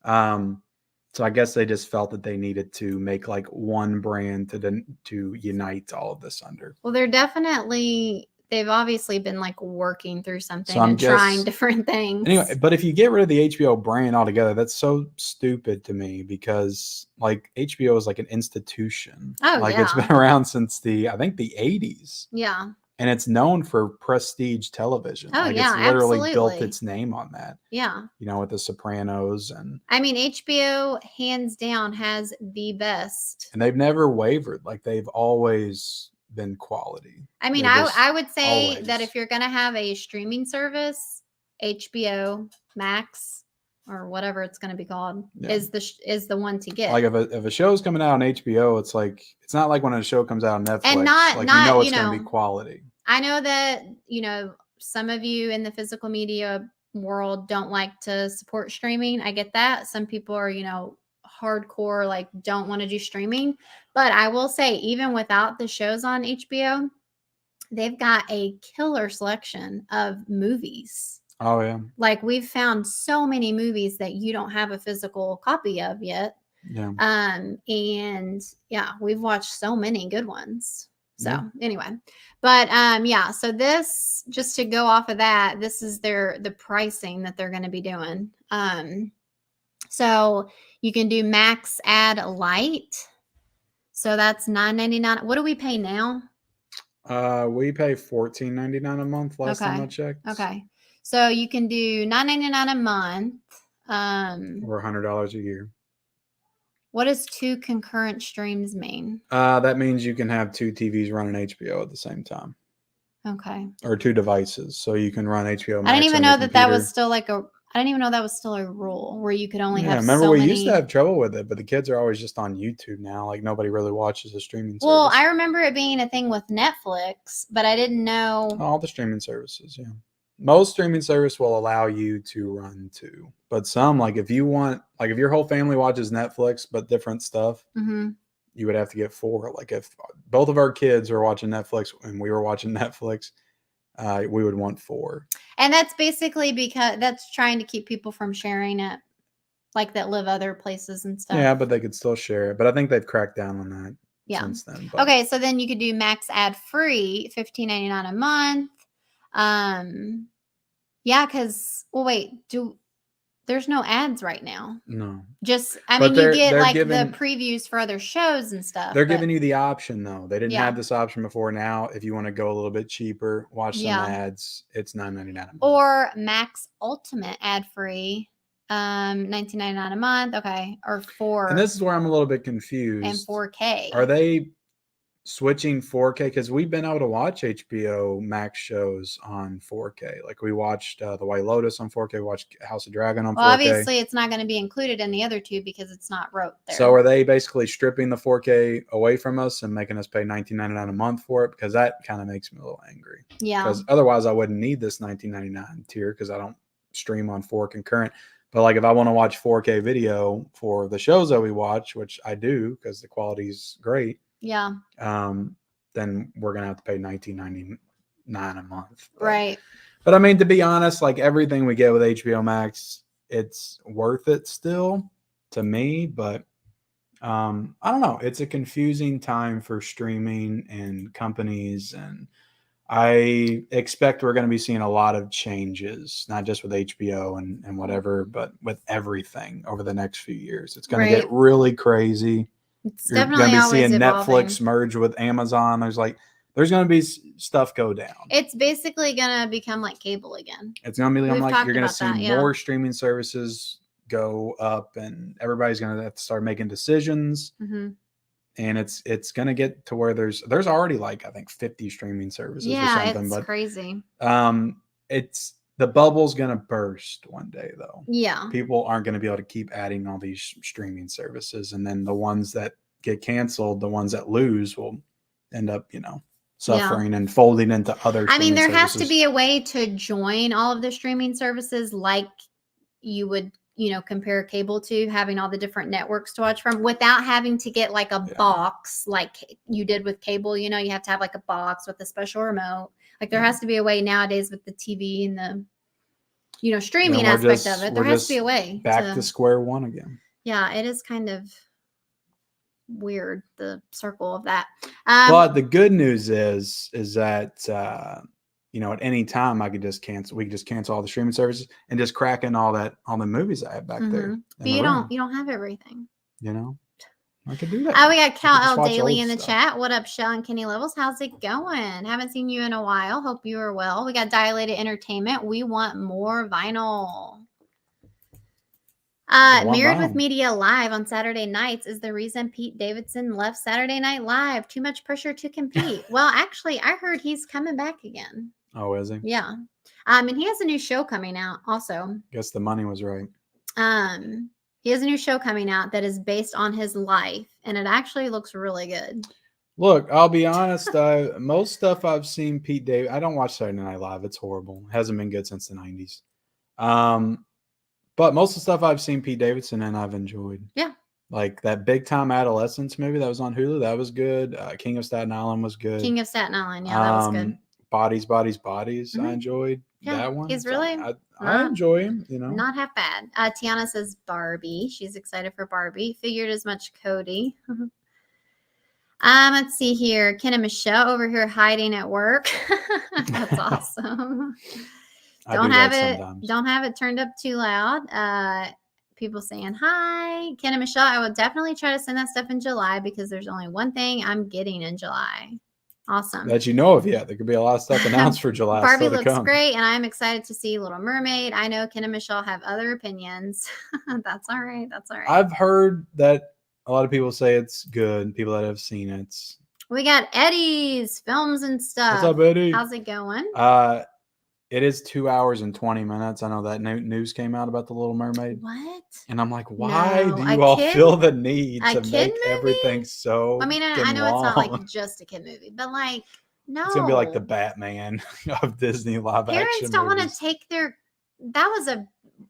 So I guess they just felt that they needed to make like one brand to unite all of this under. Well, they've obviously been like working through something and trying different things. Anyway, but if you get rid of the HBO brand altogether, that's so stupid to me because like HBO is like an institution. It's been around since I think the 80s. Yeah. And it's known for prestige television. Oh, it's literally built its name on that. Yeah. With The Sopranos and. I mean, HBO hands down has the best. And they've never wavered. Like they've always been quality. I mean, I would say that if you're going to have a streaming service, HBO Max or whatever it's going to be called is the one to get. Like if a show's coming out on HBO, it's like it's not like when a show comes out on Netflix. And not it's going to be quality. I know that some of you in the physical media world don't like to support streaming. I get that. Some people are hardcore, like don't want to do streaming. But I will say, even without the shows on HBO, they've got a killer selection of movies. Oh, yeah. Like we've found so many movies that you don't have a physical copy of yet. Yeah. And yeah, we've watched so many good ones. So anyway, but so this, just to go off of that, this is the pricing that they're going to be doing. So you can do Max Add Lite. So that's $9.99. What do we pay now? We pay $14.99 a month last time I checked. Okay. So you can do $9.99 a month. Or $100 a year. What does 2 concurrent streams mean? That means you can have 2 TVs running HBO at the same time. Okay. Or 2 devices, so you can run HBO Max. I didn't even on know your that computer. was still like a. I didn't even know that was still a rule where you could only have. Remember, so we many... used to have trouble with it, but the kids are always just on YouTube now. Like nobody really watches a streaming service. Well, I remember it being a thing with Netflix, but I didn't know all the streaming services. Yeah, most streaming service will allow you to run 2, but some, like if you want, like if your whole family watches Netflix but different stuff, you would have to get 4. Like if both of our kids were watching Netflix and we were watching Netflix, we would want 4. And that's basically because that's trying to keep people from sharing it, like that live other places and stuff. Yeah, but they could still share it. But I think they've cracked down on that since then. But. Okay, so then you could do max ad free, $15.99 a month. Yeah, because there's no ads right now. No. Just, I mean, you get like the previews for other shows and stuff. They're giving you the option, though. They didn't have this option before. Now, if you want to go a little bit cheaper, watch some ads, it's $9.99 a month. Or max ultimate ad free, $19.99 a month. Okay. Or 4. And this is where I'm a little bit confused. And 4K. Are they switching 4K? Because we've been able to watch HBO Max shows on 4K. Like we watched The White Lotus on 4K, we watched House of Dragon on 4K. Obviously it's not going to be included in the other 2 because it's not wrote there. So are they basically stripping the 4K away from us and making us pay $19.99 a month for it? Because that kind of makes me a little angry. Yeah. Because otherwise I wouldn't need this $19.99 tier because I don't stream on 4 concurrent. But like if I want to watch 4K video for the shows that we watch, which I do because the quality's great. Yeah. Then we're gonna have to pay $19.99 a month. Right. But I mean, to be honest, like everything we get with HBO Max, it's worth it still to me. But I don't know. It's a confusing time for streaming and companies, and I expect we're going to be seeing a lot of changes, not just with HBO and whatever, but with everything over the next few years. It's going to get really crazy. It's You're definitely going to be seeing evolving. Netflix merge with Amazon. There's going to be stuff go down. It's basically going to become like cable again. It's going to be like you're going to see more streaming services go up, and everybody's going to have to start making decisions. Mm-hmm. And it's going to get to where there's already like I think 50 streaming services or something. It's crazy. It's the bubble's going to burst one day though. Yeah. People aren't going to be able to keep adding all these streaming services, and then the ones that get canceled, the ones that lose will end up, suffering and folding into other I mean, there services. has to be a way to join all of the streaming services like you would compare cable to, having all the different networks to watch from without having to get like a box like you did with cable. You have to have like a box with a special remote. Like there has to be a way nowadays with the TV and the, streaming aspect of it. There has to be a way. Back to square one again. Yeah, it is kind of weird, the circle of that. But the good news is that, at any time we could just cancel all the streaming services and just crack in all the movies I have back there. But you don't have everything. I could do that. We got Cal L Daily in the chat. What up, Shell and Kenny Levels? How's it going? Haven't seen you in a while. Hope you are well. We got Dilated Entertainment. We want more vinyl. Married with Media Live on Saturday nights is the reason Pete Davidson left Saturday Night Live. Too much pressure to compete. Well, actually, I heard he's coming back again. Oh, is he? Yeah. And he has a new show coming out also. Guess the money was right. He has a new show coming out that is based on his life, and it actually looks really good. Look, I'll be honest. Most stuff I've seen Pete Davidson. I don't watch Saturday Night Live. It's horrible. It hasn't been good since the 90s. But most of the stuff I've seen Pete Davidson in, I've enjoyed. Yeah. Like that Big Time Adolescence movie that was on Hulu. That was good. King of Staten Island was good. King of Staten Island. Yeah, that was good. Bodies. I enjoyed that one. He's really I enjoy him, Not half bad. Tiana says Barbie. She's excited for Barbie. Figured as much, Cody. Let's see here. Ken and Michelle over here hiding at work. That's awesome. Don't have it turned up too loud. People saying hi. Ken and Michelle, I will definitely try to send that stuff in July because there's only one thing I'm getting in July. Awesome. That you know of yet. There could be a lot of stuff announced for July. Barbie looks great, and I'm excited to see Little Mermaid. I know Ken and Michelle have other opinions. That's all right. That's all right. I've heard that a lot of people say it's good. People that have seen it. We got Eddie's films and stuff. What's up, Eddie? How's it going? It is 2 hours and 20 minutes. I know that news came out about the Little Mermaid. What? And I'm like, why do you all feel the need to make everything so? I mean, I know it's not like just a kid movie, but like, no, it's gonna be like the Batman of Disney live action. Parents don't want to take their. That was a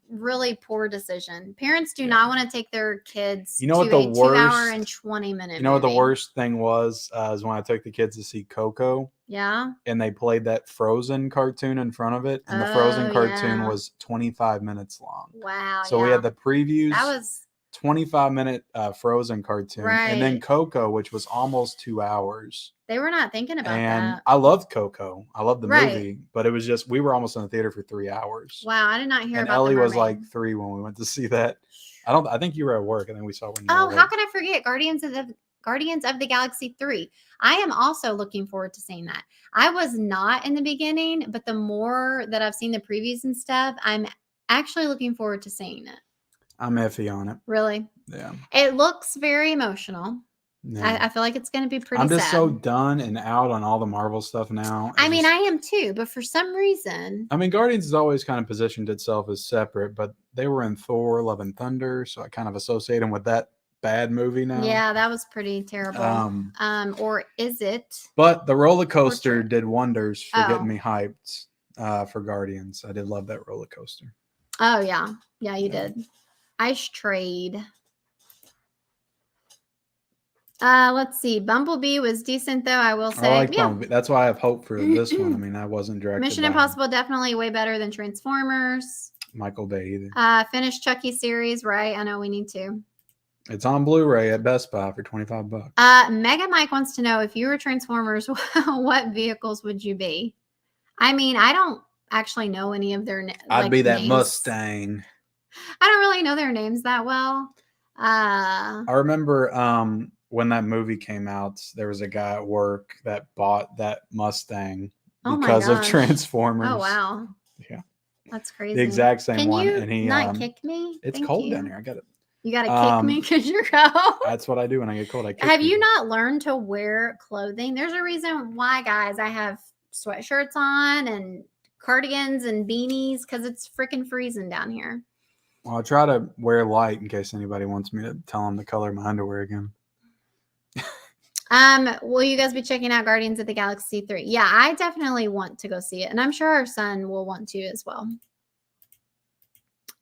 really poor decision. Parents do not want to take their kids. You know what to the a worst 2 hour and 20-minute. You know what the worst thing was? Is when I took the kids to see Coco. Yeah. And they played that Frozen cartoon in front of it, and the Frozen cartoon was 25 minutes long. Wow. So we had the previews. That was 25-minute Frozen cartoon, and then Coco, which was almost 2 hours. They were not thinking about that. And I loved Coco. I loved the movie, but it was just we were almost in the theater for 3 hours. Wow, I did not hear and about. Ellie was like 3 when we went to see that. I think you were at work, and then we saw when you were at work. How can I forget Guardians of the Galaxy 3? I am also looking forward to seeing that. I was not in the beginning, but the more that I've seen the previews and stuff, I'm actually looking forward to seeing it. I'm iffy on it. Really? Yeah. It looks very emotional. Yeah. I feel like it's going to be pretty sad. I'm just so done and out on all the Marvel stuff now. I mean, I am too, but for some reason. I mean, Guardians has always kind of positioned itself as separate, but they were in Thor, Love and Thunder, so I kind of associate them with that bad movie now. Yeah, that was pretty terrible. Or is it? But the roller coaster did wonders for getting me hyped for Guardians. I did love that roller coaster. Oh yeah, yeah, you did. Ice Trade. Let's see. Bumblebee was decent though, I will say. I like Bumblebee. That's why I have hope for this one. I mean, I wasn't directed. Mission Impossible definitely way better than Transformers. Michael Bay either. Finish Chucky series, right? I know we need to. It's on Blu-ray at Best Buy for $25. Mega Mike wants to know, if you were Transformers, what vehicles would you be? I mean, I don't actually know any of their names. I'd be that names. Mustang. I don't really know their names that well. I remember when that movie came out, there was a guy at work that bought that Mustang because of Transformers. Oh wow. Yeah. That's crazy. The exact same one. Can you not kick me? It's cold down here. I got it. You got to kick me because you're cold. That's what I do when I get cold. I kick Have you not learned to wear clothing? There's a reason why, guys, I have sweatshirts on and cardigans and beanies because it's freaking freezing down here. Well, I try to wear light in case anybody wants me to tell them the color of my underwear again. Will you guys be checking out Guardians of the Galaxy 3? Yeah, I definitely want to go see it. And I'm sure our son will want to as well.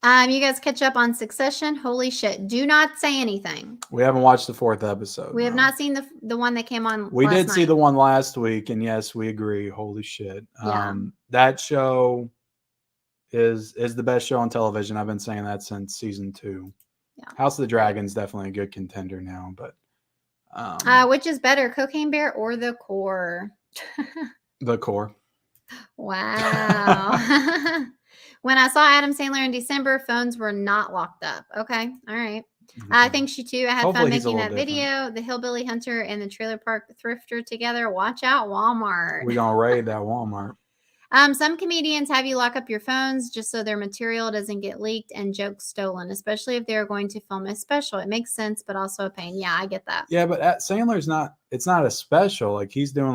You guys catch up on Succession. Holy shit. Do not say anything. We haven't watched the 4th episode. We have not seen the one that came on We did see the one last week, and yes, we agree. Holy shit. Yeah. That show is the best show on television. I've been saying that since season 2. Yeah. House of the Dragon's definitely a good contender now, but which is better, Cocaine Bear or The Core? The Core. Wow. When I saw Adam Sandler in December, phones were not locked up. Okay. All right. I think she too. I had fun making that video. The Hillbilly Hunter and the Trailer Park Thrifter together. Watch out, Walmart. We're going to raid that Walmart. Some comedians have you lock up your phones just so their material doesn't get leaked and jokes stolen, especially if they're going to film a special. It makes sense, but also a pain. Yeah, I get that. Yeah, but Sandler's it's not a special. Like he's doing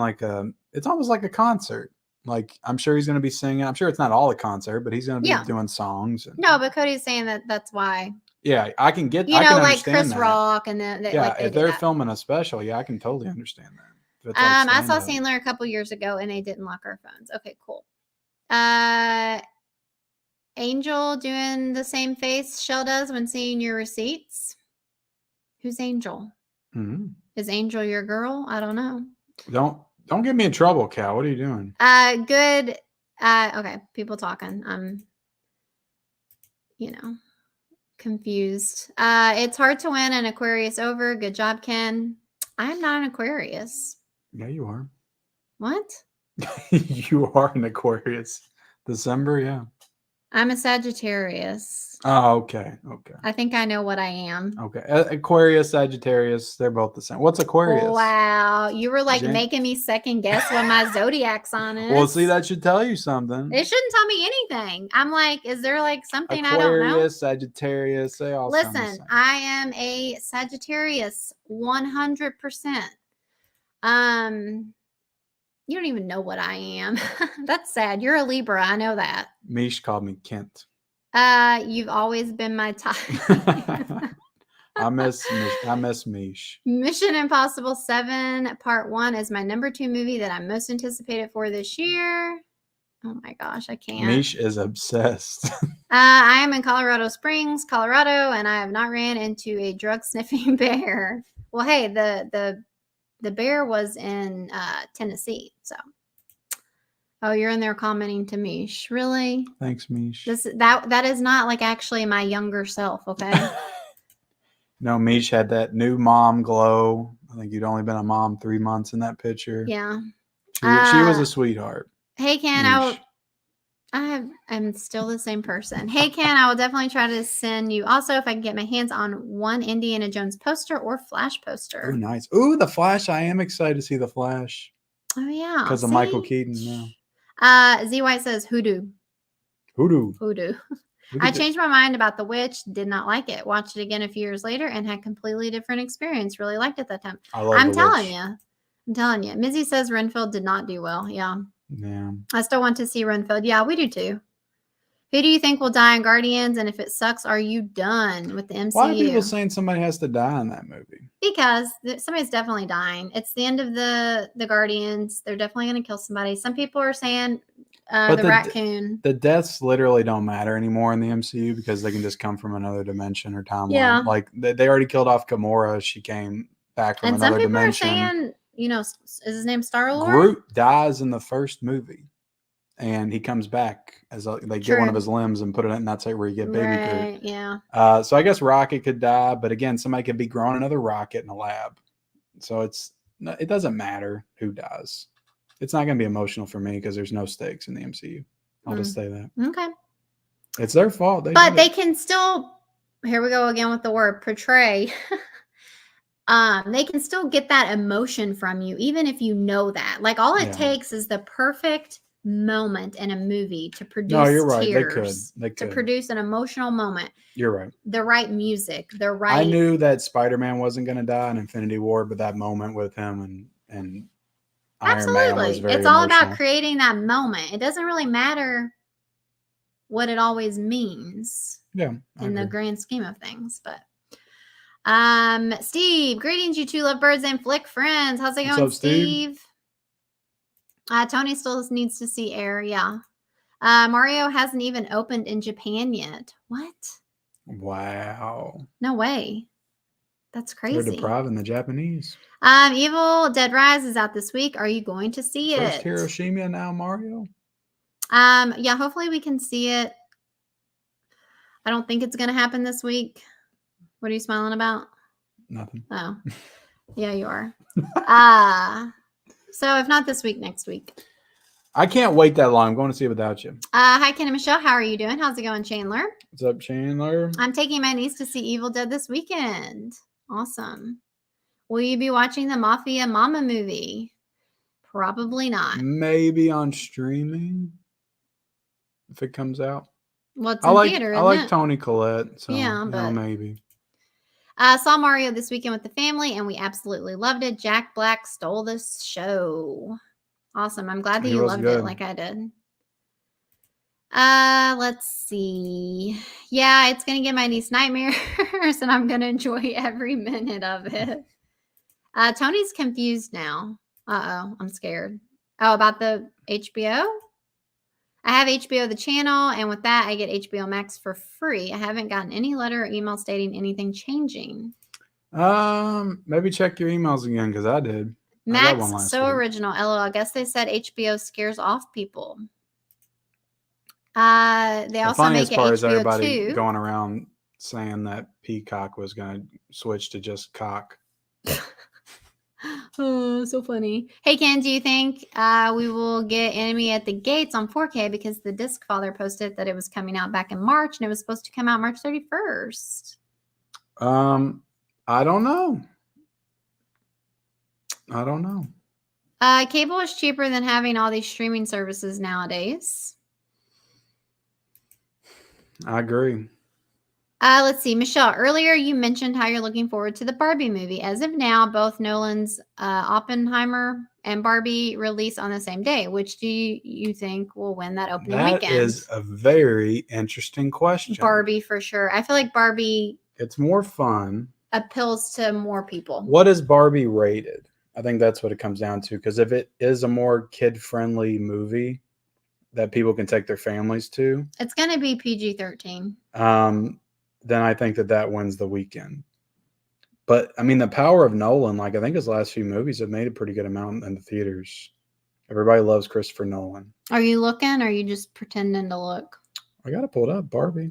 it's almost like a concert. Like I'm sure he's going to be singing. I'm sure it's not all a concert, but he's going to be doing songs. No, but Cody's saying that's why. Yeah, I can get. You know, like Chris Rock and if they're filming a special, yeah, I can totally understand that. I saw Sandler a couple years ago, and they didn't lock our phones. Okay, cool. Angel doing the same face Shell does when seeing your receipts. Who's Angel? Mm-hmm. Is Angel your girl? I don't know. Don't get me in trouble, Cal. What are you doing? Good. Okay, people talking. I'm, confused. It's hard to win an Aquarius over. Good job, Ken. I'm not an Aquarius. Yeah, you are. What? You are an Aquarius. December, yeah. I'm a Sagittarius. Oh, okay. I think I know what I am. Okay. Aquarius, Sagittarious, they're both the same. What's Aquarius? Wow. You were like making me second guess what my zodiac sign is. Well, see, that should tell you something. It shouldn't tell me anything. I'm like, is there like something Aquarius, I don't know? Sagittarius, they all sound the Listen, same. I am a Sagittarius 100%. You don't even know what I am. That's sad. You're a Libra. I know that. Mish called me Kent. You've always been my type. I miss Mish. Mission Impossible 7 Part 1 is my number 2 movie that I'm most anticipated for this year. Oh my gosh, I can't. Mish is obsessed. I am in Colorado Springs, Colorado, and I have not ran into a drug sniffing bear. Well, hey, the bear was in Tennessee, so. Oh, you're in there commenting to Mish. Really? Thanks, Mish. That is not like actually my younger self, okay? No, Mish had that new mom glow. I think you'd only been a mom 3 months in that picture. Yeah. She was a sweetheart. Hey, Ken, I'm still the same person. Hey, Ken, I will definitely try to send you. Also, if I can get my hands on one Indiana Jones poster or Flash poster. Oh, nice. Ooh, the Flash. I am excited to see the Flash. Oh, yeah. Because of Michael Keaton, yeah. Z White says hoodoo. Hoodoo. I changed my mind about The Witch. Did not like it. Watched it again a few years later and had completely different experience. Really liked it that time. I'm telling you. Mizzy says Renfield did not do well. Yeah. Yeah. I still want to see Renfield. Yeah, we do too. Who do you think will die in Guardians? And if it sucks, are you done with the MCU? Why are people saying somebody has to die in that movie? Because somebody's definitely dying. It's the end of the Guardians. They're definitely going to kill somebody. Some people are saying the raccoon. The deaths literally don't matter anymore in the MCU because they can just come from another dimension or timeline. Yeah. Like they already killed off Gamora. She came back from another dimension. And some people are saying, is his name Star-Lord? Groot dies in the first movie. And he comes back as they get one of his limbs and put it in, and that's where you get baby Groot. Yeah. So I guess Rocket could die, but again, somebody could be growing another rocket in a lab. So it doesn't matter who dies. It's not going to be emotional for me because there's no stakes in the MCU. I'll just say that. Okay. It's their fault. But they can still, here we go again with the word portray. They can still get that emotion from you, even if you know that. Like all it takes is the perfect moment in a movie to produce you're right. tears. They could. To produce an emotional moment. You're right. The right music, the right. I knew that Spider-Man wasn't going to die in Infinity War, but that moment with him and Iron Man was very It's all emotional. about creating that moment. It doesn't really matter what it always means. Yeah. In the grand scheme of things, but. Steve, greetings, you two lovebirds and flick friends. How's it going, up, Steve? Tony still needs to see Air. Yeah. Mario hasn't even opened in Japan yet. What? Wow. No way. That's crazy. They're depriving the Japanese. Evil Dead Rise is out this week. Are you going to see First it? Hiroshima, now Mario. Yeah, hopefully we can see it. I don't think it's going to happen this week. What are you smiling about? Nothing. Oh, yeah, you are. So if not this week, next week. I can't wait that long. I'm going to see it without you. Hi, Ken and Michelle. How are you doing? How's it going, Chandler? What's up, Chandler? I'm taking my niece to see Evil Dead this weekend. Awesome. Will you be watching the Mafia Mama movie? Probably not. Maybe on streaming if it comes out. Well, it's in theater, isn't it? I like Toni Collette, so yeah, but maybe. Saw Mario this weekend with the family, and we absolutely loved it. Jack Black stole this show. Awesome. I'm glad that you loved it like I did. Let's see. Yeah, it's going to give my niece nightmares, and I'm going to enjoy every minute of it. Tony's confused now. Uh-oh, I'm scared. Oh, about the HBO? I have HBO, the channel, and with that, I get HBO Max for free. I haven't gotten any letter or email stating anything changing. Maybe check your emails again, because I did. Max, so original. LOL. I guess they said HBO scares off people. They also make it HBO everybody going around saying that Peacock was going to switch to just cock. Oh, so funny. Hey, Ken, do you think we will get Enemy at the Gates on 4K? Because the Disc Father posted that it was coming out back in March and it was supposed to come out March 31st. I don't know. Cable is cheaper than having all these streaming services nowadays. I agree. Let's see, Michelle, earlier you mentioned how you're looking forward to the Barbie movie. As of now, both Nolan's Oppenheimer and Barbie release on the same day. Which do you think will win that opening weekend? That is a very interesting question. Barbie for sure. I feel like Barbie, it's more fun, appeals to more people. What is Barbie rated? I think that's what it comes down to. Because if it is a more kid-friendly movie that people can take their families to, it's going to be PG-13. Then I think that wins the weekend. But I mean, the power of Nolan, like I think his last few movies have made a pretty good amount in the theaters. Everybody loves Christopher Nolan. Are you looking, or are you just pretending to look? I got to pull it up, Barbie.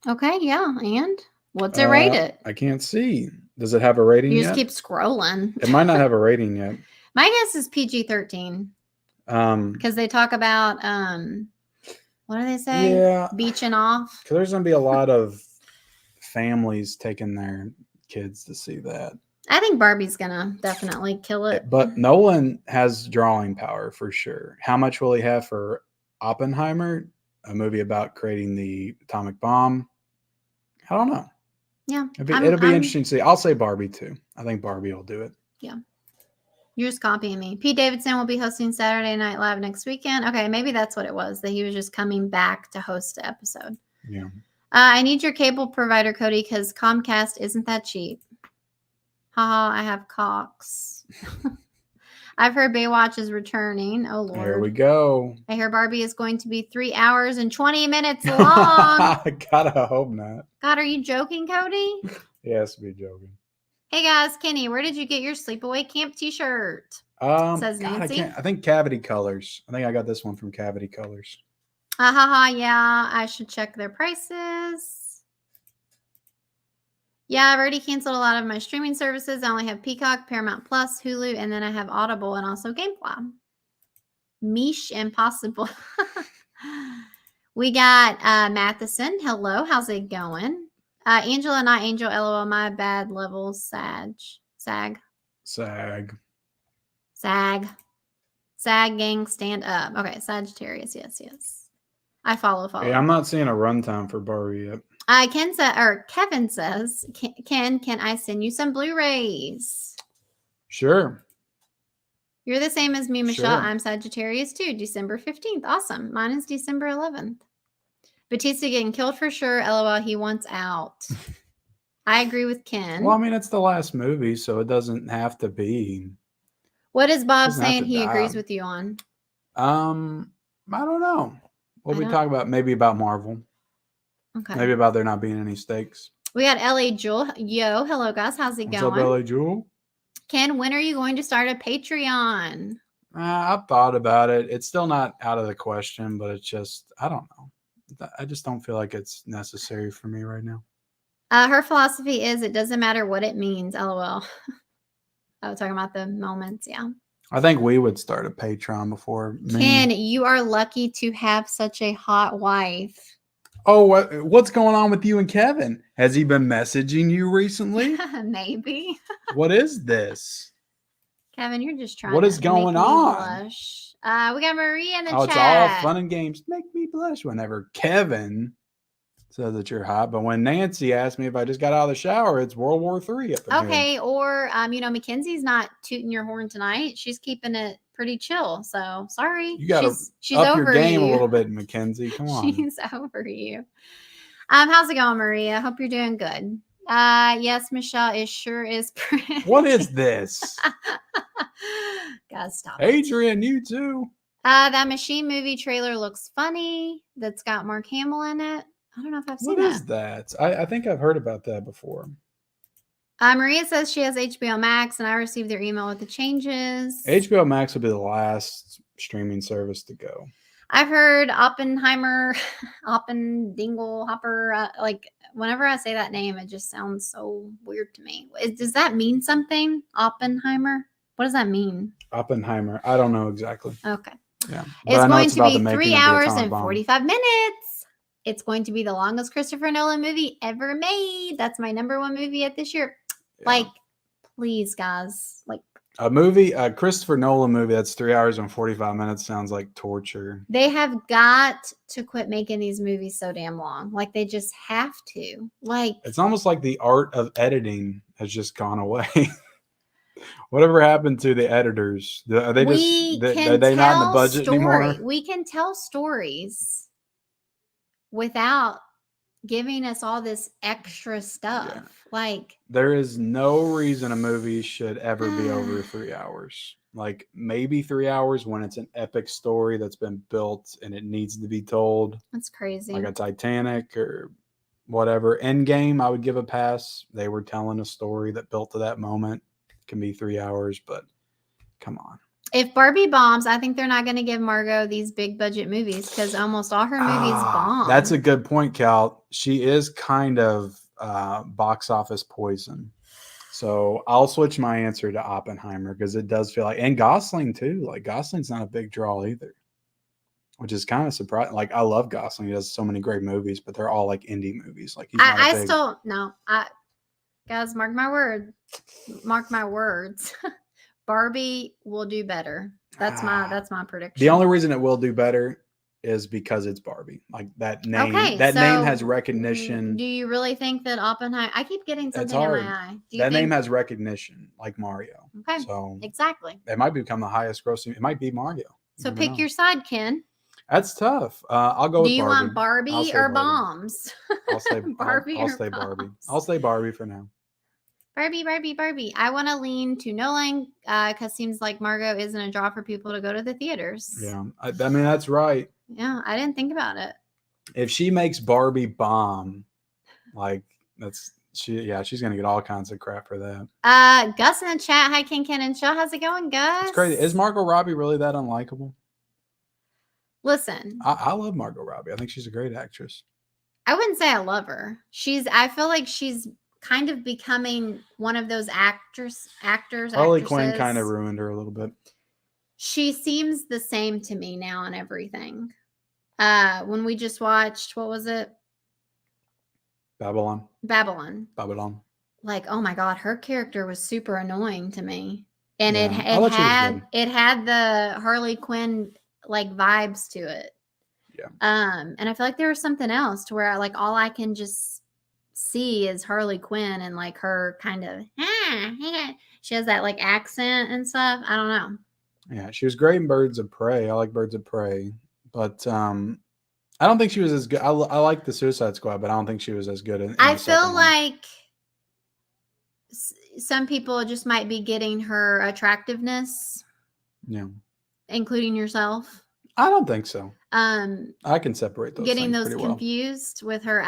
Okay, yeah. And what's it rated? I can't see. Does it have a rating yet? You just keep scrolling. It might not have a rating yet. My guess is PG-13. Because they talk about, what do they say? Yeah. Beaching off. Because there's going to be a lot of families taking their kids to see that. I think Barbie's gonna definitely kill it. But Nolan has drawing power for sure. How much will he have for Oppenheimer, a movie about creating the atomic bomb? I don't know. Yeah, it'll be interesting to see. I'll say Barbie too. I think Barbie will do it. Yeah. You're just copying me. Pete Davidson will be hosting Saturday Night Live next weekend. Okay, maybe that's what it was, that he was just coming back to host the episode. Yeah. I need your cable provider, Cody, because Comcast isn't that cheap. Haha, I have Cox. I've heard Baywatch is returning. Oh, Lord. There we go. I hear Barbie is going to be 3 hours and 20 minutes long. Gotta hope not. God, are you joking, Cody? He has to be joking. Hey, guys. Kenny, where did you get your Sleepaway Camp t-shirt? Says Nancy. I think Cavity Colors. I think I got this one from Cavity Colors. Yeah, I should check their prices. Yeah, I've already canceled a lot of my streaming services. I only have Peacock, Paramount Plus, Hulu, and then I have Audible and also Gamefly. Mish Impossible. We got Matheson. Hello, how's it going? Angela, not Angel, LOL, my bad levels. Sag gang, stand up. Okay, Sagittarius, yes. I follow. Yeah, I'm not seeing a runtime for Barbie yet. Kevin says, can I send you some Blu-rays? Sure. You're the same as me, Michelle. Sure. I'm Sagittarius too. December 15th. Awesome. Mine is December 11th. Batista getting killed for sure. LOL, he wants out. I agree with Ken. Well, I mean, it's the last movie, so it doesn't have to be. What is Bob saying he agrees with you on? I don't know. What we talk about? Maybe about Marvel. Okay. Maybe about there not being any stakes. We got L.A. Jewel. Yo, hello guys. How's it going? What's up, L.A. Jewel? Ken, when are you going to start a Patreon? I've thought about it. It's still not out of the question, but it's just, I don't know. I just don't feel like it's necessary for me right now. Her philosophy is it doesn't matter what it means. LOL. I was talking about the moments. Yeah. I think we would start a Patreon before me. Ken, you are lucky to have such a hot wife. Oh, what's going on with you and Kevin? Has he been messaging you recently? Maybe. What is this? Kevin, you're just trying what to is going make me on? Blush. We got Maria in the chat. It's all fun and games. Make me blush whenever Kevin says that you're hot. But when Nancy asked me if I just got out of the shower, it's World War III up in okay, here. Or, Mackenzie's not tooting your horn tonight. She's keeping it pretty chill. So, sorry. You got to she's up over your game you. a little bit, Mackenzie. Come on. She's over you. How's it going, Maria? Hope you're doing good. Yes, Michelle, it sure is pretty. What is this? God, stop Adrian, you too. That Machine movie trailer looks funny. That's got Mark Hamill in it. I don't know if I've seen that. What is that? I think I've heard about that before. Maria says she has HBO Max, and I received their email with the changes. HBO Max will be the last streaming service to go. I've heard Oppenheimer, Hopper. Like, whenever I say that name, it just sounds so weird to me. Does that mean something? Oppenheimer? What does that mean? Oppenheimer. I don't know exactly. Okay. Yeah. It's going to be 3 hours and 45 minutes. It's going to be the longest Christopher Nolan movie ever made. That's my number one movie at this year. Yeah. Like, please, guys. Like, a Christopher Nolan movie that's 3 hours and 45 minutes sounds like torture. They have got to quit making these movies so damn long. Like, they just have to. Like, it's almost like the art of editing has just gone away. Whatever happened to the editors? Are they not in the budget anymore? We can tell stories without giving us all this extra stuff. Yeah. Like, there is no reason a movie should ever be over 3 hours. Like, maybe 3 hours when it's an epic story that's been built and it needs to be told. That's crazy. Like a Titanic or whatever. Endgame, I would give a pass. They were telling a story that built to that moment. It can be 3 hours, but come on. If Barbie bombs, I think they're not going to give Margot these big budget movies because almost all her movies bomb. That's a good point, Cal. She is kind of box office poison. So I'll switch my answer to Oppenheimer because it does feel like, and Gosling too. Like, Gosling's not a big draw either, which is kind of surprising. Like, I love Gosling. He does so many great movies, but they're all like indie movies. Like, guys, mark my words. Barbie will do better. That's my prediction. The only reason it will do better is because it's Barbie. Like, that name. Okay, name has recognition. Do you really think that Oppenheimer? I keep getting something in my eye. That name has recognition, like Mario. Okay. So exactly. It might become the highest grossing. It might be Mario. So pick your side, Ken. That's tough. I'll go with Barbie. Do you want Barbie or bombs? I'll say Barbie. I'll stay Barbie. I'll stay Barbie for now. Barbie. I want to lean to Nolan because it seems like Margot isn't a draw for people to go to the theaters. Yeah, I mean, that's right. Yeah, I didn't think about it. If she makes Barbie bomb, like, she's gonna get all kinds of crap for that. Gus in the chat. Hi, Ken and Shaw. How's it going, Gus? It's crazy. Is Margot Robbie really that unlikable? Listen, I love Margot Robbie. I think she's a great actress. I wouldn't say I love her. I feel like she's kind of becoming one of those actors. Harley Quinn kind of ruined her a little bit. She seems the same to me now on everything. When we just watched, what was it? Babylon. Like, oh my God, her character was super annoying to me. And it had the Harley Quinn like vibes to it. Yeah. And I feel like there was something else to where all I can just see is Harley Quinn and like her kind of she has that like accent and stuff. I don't know. Yeah, she was great in Birds of Prey. I like Birds of Prey, but I don't think she was as good. I like the Suicide Squad, but I don't think she was as good in I feel like some people just might be getting her attractiveness. Yeah. Including yourself. I don't think so. I can separate those. Getting those confused with her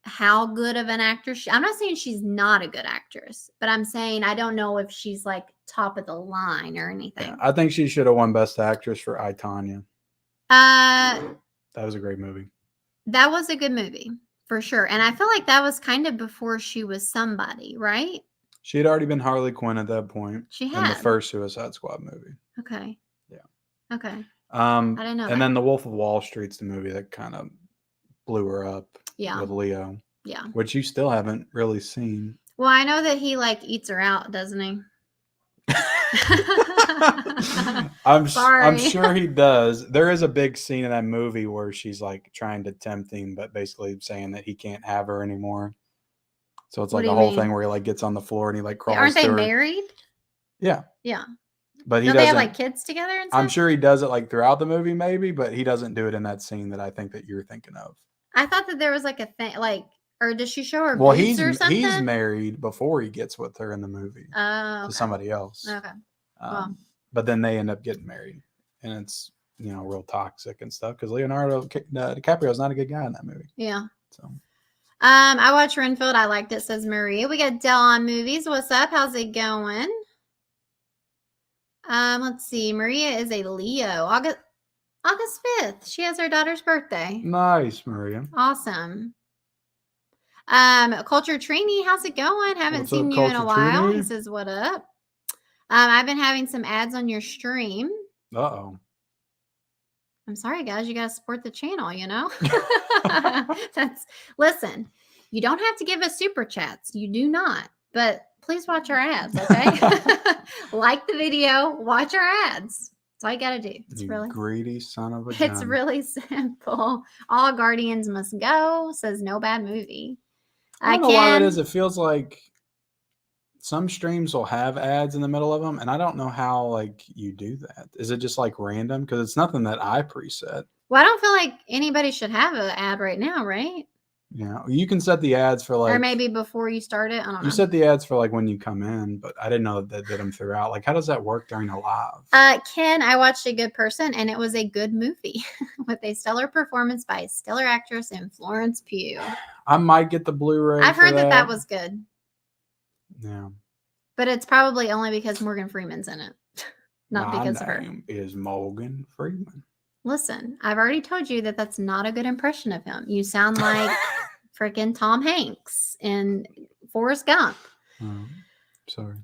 how good of an actress. I'm not saying she's not a good actress, but I'm saying I don't know if she's like top of the line or anything. Yeah, I think she should have won Best Actress for I, Tonya. That was a great movie. That was a good movie for sure, and I feel like that was kind of before she was somebody, right? She had already been Harley Quinn at that point. She had in the first Suicide Squad movie. Okay. Yeah. Okay. I didn't know. And then The Wolf of Wall Street's the movie that kind of blew her up. Yeah. With Leo. Yeah. Which you still haven't really seen. Well, I know that he like eats her out, doesn't he? I'm sure he does. There is a big scene in that movie where she's like trying to tempt him, but basically saying that he can't have her anymore. So it's like a whole thing where he like gets on the floor and he like crawls. Aren't they married? Yeah. Yeah. But don't they have like kids together and stuff? I'm sure he does it like throughout the movie, maybe, but he doesn't do it in that scene that I think that you're thinking of. I thought that there was like a thing, like, or does she show her boobs or something? He's married before he gets with her in the movie to somebody else. Okay. But then they end up getting married, and it's real toxic and stuff because Leonardo DiCaprio is not a good guy in that movie. Yeah. So. I watched Renfield. I liked it. Says Maria. We got Del on movies. What's up? How's it going? Let's see. Maria is a Leo. August 5th. She has her daughter's birthday. Nice, Maria. Awesome. Culture Trini, how's it going? Haven't seen you in a while. He says, what up? I've been having some ads on your stream. Uh-oh. I'm sorry, guys. You got to support the channel, you know? Listen, you don't have to give us super chats. You do not. But please watch our ads, okay? Like the video, watch our ads. That's all you got to do. It's really greedy son of a gun. It's really simple. All Guardians must go, says no bad movie. I don't know why that is. It feels like some streams will have ads in the middle of them, and I don't know how like you do that. Is it just like random? Because it's nothing that I preset. Well, I don't feel like anybody should have an ad right now, right? Yeah, you can set the ads for like, or maybe before you start it. I don't know. You set the ads for like when you come in, but I didn't know that did them throughout. Like, how does that work during a live? Ken, I watched A Good Person, and it was a good movie with a stellar performance by a stellar actress in Florence Pugh. I might get the Blu-ray. I've heard that was good. Yeah, but it's probably only because Morgan Freeman's in it, not because of her. My name is Morgan Freeman. Listen, I've already told you that that's not a good impression of him. You sound like freaking Tom Hanks in Forrest Gump. Sorry.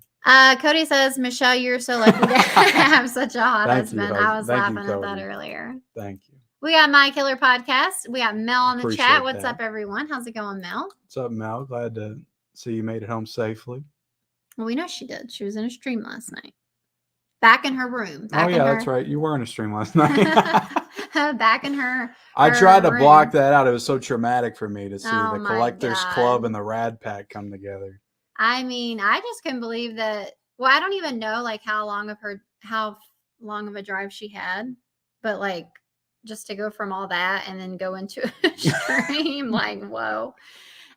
Cody says, Michelle, you're so lucky to have such a hot husband. I was laughing at that earlier. Thank you. We got My Killer Podcast. We got Mel on the chat. What's up, everyone? How's it going, Mel? What's up, Mel? Glad to see you made it home safely. Well, we know she did. She was in a stream last night. Back in her room. That's right. You were in a stream last night. Back in her I tried to block that out. It was so traumatic for me to see the Collectors Club and the Rad Pack come together. I mean, I just couldn't believe that. Well, I don't even know like how long of a drive she had, but like just to go from all that and then go into a stream, like, whoa.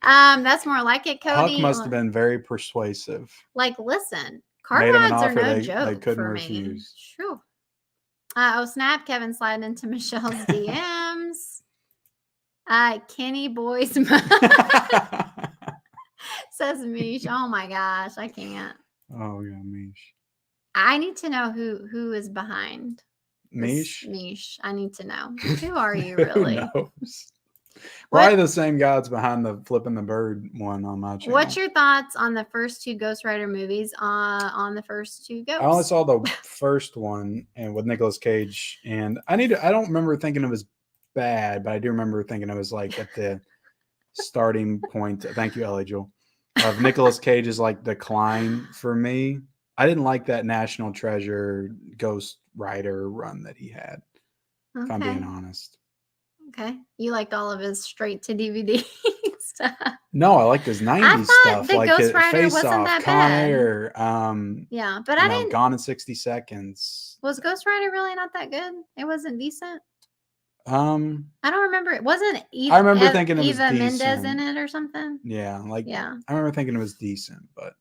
That's more like it, Cody. Huck must have been very persuasive. Like, listen, car rides are no joke they couldn't for refuse. me. True. Oh, snap. Kevin sliding into Michelle's DMs. Kenny Boys says Mish. Oh my gosh, I can't. Oh yeah, Mish. I need to know who is behind Mish. Mish. I need to know. Who are you really? Who knows? Probably the same guys behind the Flipping the Bird one on my channel. What's your thoughts on the first two Ghost Rider movies? On the first two Ghosts? I only saw the first one and with Nicolas Cage, and I don't remember thinking it was bad, but I do remember thinking it was like at the starting point. Thank you, Ellie Joel. Of Nicolas Cage's like decline for me. I didn't like that National Treasure Ghost Rider run that he had. Okay. If I'm being honest. Okay. You liked all of his straight to DVD stuff. No, I liked his 90s stuff. The like Ghost Rider Face wasn't Off, that Con bad. Air, yeah, but I didn't. Gone in 60 Seconds. Was Ghost Rider really not that good? It wasn't decent. I don't remember. It wasn't Eva. I remember thinking it was Eva decent. Mendes in it or something. Yeah, I remember thinking it was decent, but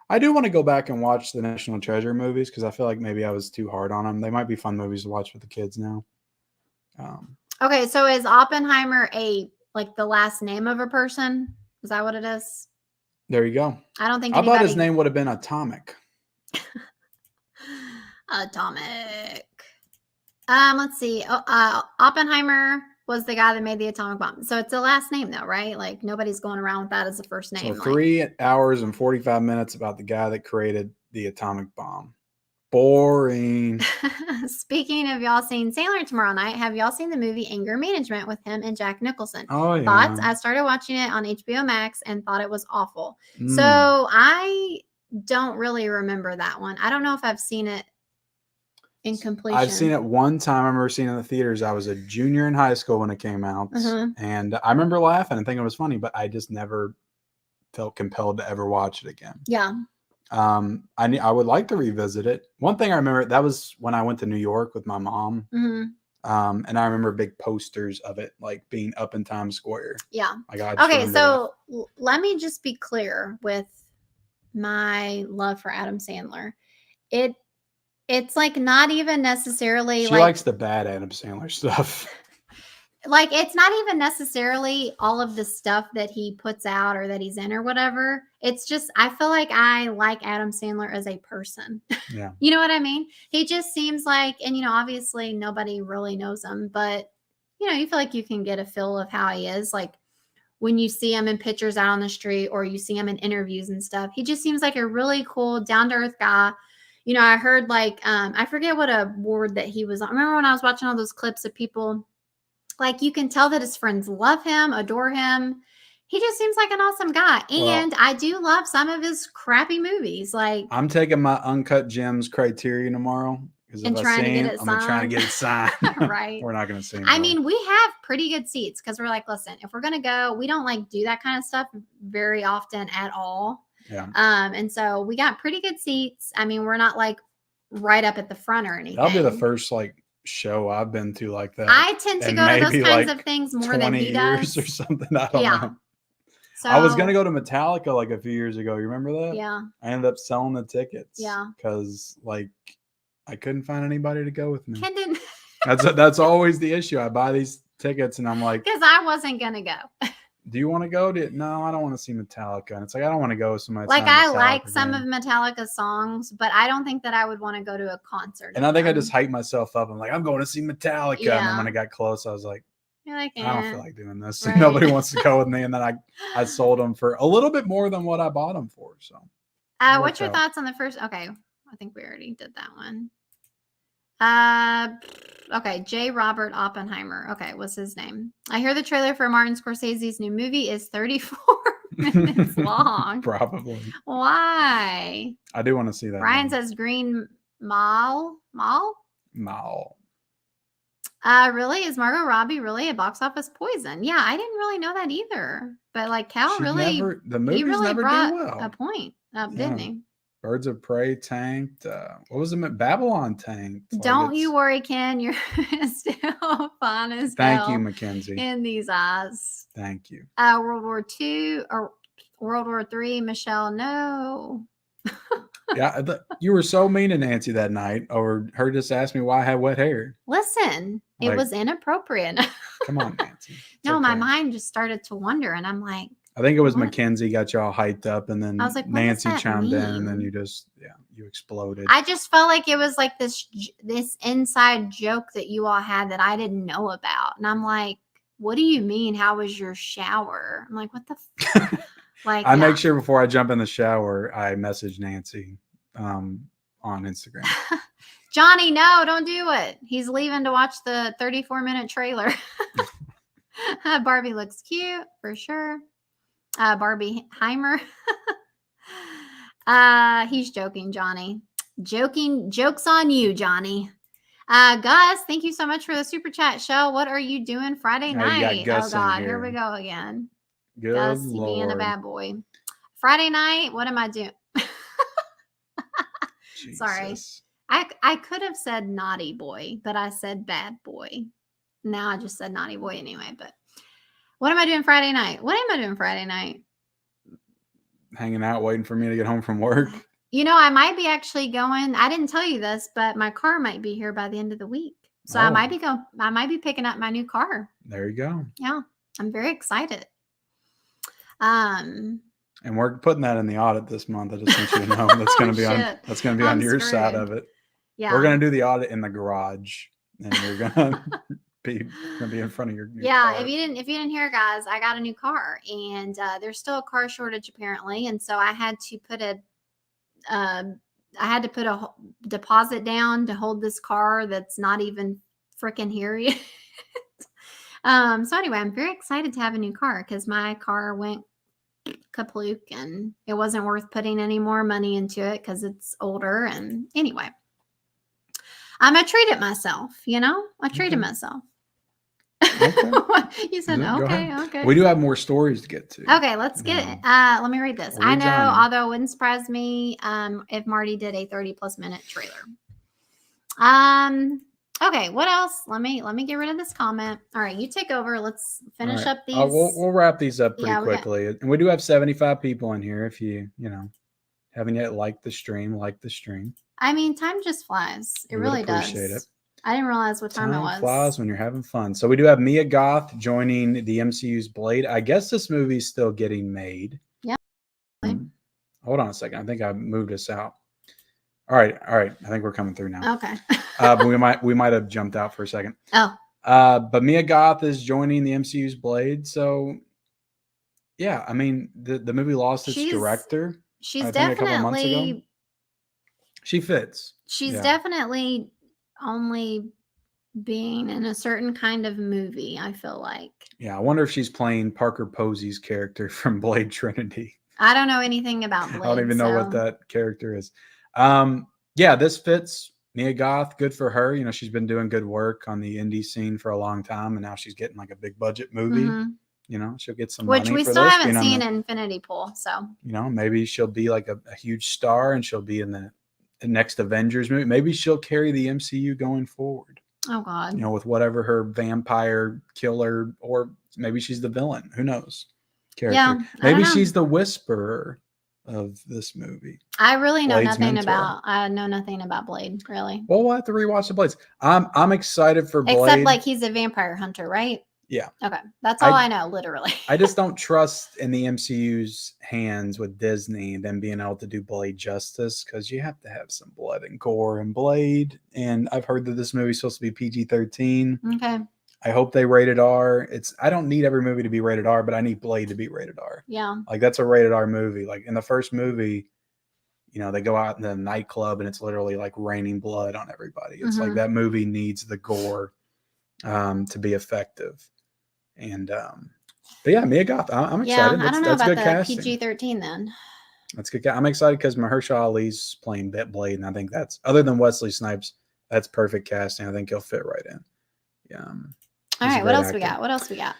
I do want to go back and watch the National Treasure movies because I feel like maybe I was too hard on them. They might be fun movies to watch with the kids now. Okay, so is Oppenheimer like the last name of a person? Is that what it is? There you go. I don't think I thought his name would have been Atomic. Atomic. Let's see. Oppenheimer was the guy that made the atomic bomb. So it's the last name though, right? Like nobody's going around with that as the first name. So 3 hours and 45 minutes about the guy that created the atomic bomb. Boring. Speaking of y'all seeing Sailor tomorrow night, have y'all seen the movie Anger Management with him and Jack Nicholson? Oh yeah. Thoughts? I started watching it on HBO Max and thought it was awful. So I don't really remember that one. I don't know if I've seen it in completion. I've seen it one time. I remember seeing it in the theaters. I was a junior in high school when it came out. And I remember laughing and thinking it was funny, but I just never felt compelled to ever watch it again. Yeah. I would like to revisit it. One thing I remember, that was when I went to New York with my mom. And I remember big posters of it like being up in Times Square. Yeah. Okay, so let me just be clear with my love for Adam Sandler. It's like not even necessarily she likes the bad Adam Sandler stuff. Like it's not even necessarily all of the stuff that he puts out or that he's in or whatever. It's just I feel like I like Adam Sandler as a person. Yeah. You know what I mean? He just seems like, and obviously nobody really knows him, but you feel like you can get a feel of how he is. Like when you see him in pictures out on the street or you see him in interviews and stuff, he just seems like a really cool, down-to-earth guy. you know, I heard like I forget what award that he was on. I remember when I was watching all those clips of people, like you can tell that his friends love him, adore him. He just seems like an awesome guy. And Well, I do love some of his crappy movies. Like I'm taking my Uncut Gems criterion tomorrow because if and I trying to see get him, it I'm gonna try to signed. get it signed. Right. We're not gonna see him. I mean, we have pretty good seats because we're like, listen, if we're gonna go, we don't like do that kind of stuff very often at all. Yeah. And so we got pretty good seats. I mean, we're not like right up at the front or anything. That'll be the first like show I've been to like that. I tend to go to those kinds of things more than he does. or something. I don't know. So I was gonna go to Metallica like a few years ago. You remember that? Yeah. I ended up selling the tickets. Yeah. Because like I couldn't find anybody to go with me. Ken didn't. That's always the issue. I buy these tickets and I'm like, because I wasn't gonna go. do you want to go? No, I don't want to see Metallica. And it's like I don't want to go with somebody. Like I like some of Metallica's songs, but I don't think that I would want to go to a concert. And I think I just hyped myself up. I'm like, I'm going to see Metallica. Yeah. And then when I got close, I was like, you're like, I don't feel like doing this. Right. Nobody wants to go with me. And then I sold them for a little bit more than what I bought them for. So, what's your thoughts on the first? Okay, I think we already did that one. Okay, J. Robert Oppenheimer. Okay, what's his name? I hear the trailer for Martin Scorsese's new movie is 34 minutes long. Probably. Why? I do want to see that. Ryan says Green Mall. Really? Is Margot Robbie really a box office poison? Yeah, I didn't really know that either. But like Cal the movies really never brought do well. A point up, didn't he? Birds of Prey tanked. What was it? Babylon tanked. Don't you worry, Ken. You're still fine as hell. Thank you, Mackenzie. In these eyes. Thank you. World War II or World War III, Michelle, no. Yeah, you were so mean to Nancy that night over her just asked me why I had wet hair. Listen, it was inappropriate. Come on, Nancy. No, my mind just started to wonder, and I'm like, I think it was Mackenzie got you all hyped up, and then I was like, Nancy chimed in, and then you exploded. I just felt like it was like this inside joke that you all had that I didn't know about, and I'm like, what do you mean? How was your shower? I'm like, what the? Like I make sure before I jump in the shower, I message Nancy on Instagram. Johnny, no, don't do it. He's leaving to watch the 34-minute trailer. Barbie looks cute for sure. Barbieheimer. He's joking, Johnny. Jokes on you, Johnny. Gus, thank you so much for the super chat. Shell, what are you doing Friday night? Oh God, here we go again. Good Gus, Lord. being a bad boy. Friday night, what am I doing? Sorry. I could have said naughty boy, but I said bad boy. Now I just said naughty boy anyway, but what am I doing Friday night? What am I doing Friday night? Hanging out, waiting for me to get home from work. You know, I might be actually going. I didn't tell you this, but my car might be here by the end of the week. So I might be picking up my new car. There you go. Yeah. I'm very excited. And we're putting that in the audit this month. I just want you to know that's going to be on your side of it. Yeah. We're going to do the audit in the garage, and you're going to be in front of your new car. If you didn't hear, guys, I got a new car, and there's still a car shortage apparently, and so I had to put a deposit down to hold this car that's not even freaking here yet. So anyway, I'm very excited to have a new car because my car went kaplook and it wasn't worth putting any more money into it because it's older. And anyway, I treated myself, I treated myself. Okay. You said, okay. We do have more stories to get to. Okay, let's get it. Let me read this. I know, although it wouldn't surprise me if Marty did a 30+ minute trailer. Okay, what else? Let me get rid of this comment. All right, you take over. Let's finish up these. We'll wrap these up pretty quickly. And we do have 75 people in here. If you haven't yet liked the stream, I mean, time just flies. It really does. Appreciate it. I didn't realize what time it was. Time flies when you're having fun. So we do have Mia Goth joining the MCU's Blade. I guess this movie's still getting made. Yeah. Hold on a second. I think I moved us out. All right. I think we're coming through now. Okay. But we might have jumped out for a second. Oh. But Mia Goth is joining the MCU's Blade. So yeah, I mean the movie lost its director. She's definitely. She fits. She's definitely only being in a certain kind of movie, I feel like. Yeah, I wonder if she's playing Parker Posey's character from Blade Trinity. I don't know anything about Blade. I don't even know what that character is. Yeah, this fits. Mia Goth, good for her. You know, she's been doing good work on the indie scene for a long time, and now she's getting like a big budget movie. Mm-hmm. You know, she'll get some money. Which we still haven't seen Infinity Pool, so. You know, maybe she'll be like a huge star, and she'll be in the next Avengers movie. Maybe she'll carry the MCU going forward. Oh God. You know, with whatever her vampire killer, or maybe she's the villain. Who knows? Character. Yeah, maybe she's the whisperer of this movie. I really know nothing about. I know nothing about Blade, really. Well, we'll have to rewatch the Blades. I'm excited for Blade. Except like he's a vampire hunter, right? Yeah. Okay. That's all I know, literally. I just don't trust in the MCU's hands with Disney them being able to do Blade justice, because you have to have some blood and gore in Blade. And I've heard that this movie's supposed to be PG-13. Okay. I hope they rated R. I don't need every movie to be rated R, but I need Blade to be rated R. Yeah. Like, that's a rated R movie. Like, in the first movie, you know, they go out in the nightclub and it's literally like raining blood on everybody. It's like that movie needs the gore to be effective. And but yeah, Mia Goth, I'm excited. Yeah, I don't know about the PG-13 then. That's good. I'm excited because Mahershala Ali's playing Blade, and I think that's, other than Wesley Snipes, that's perfect casting. I think he'll fit right in. Yeah. All right, what else we got?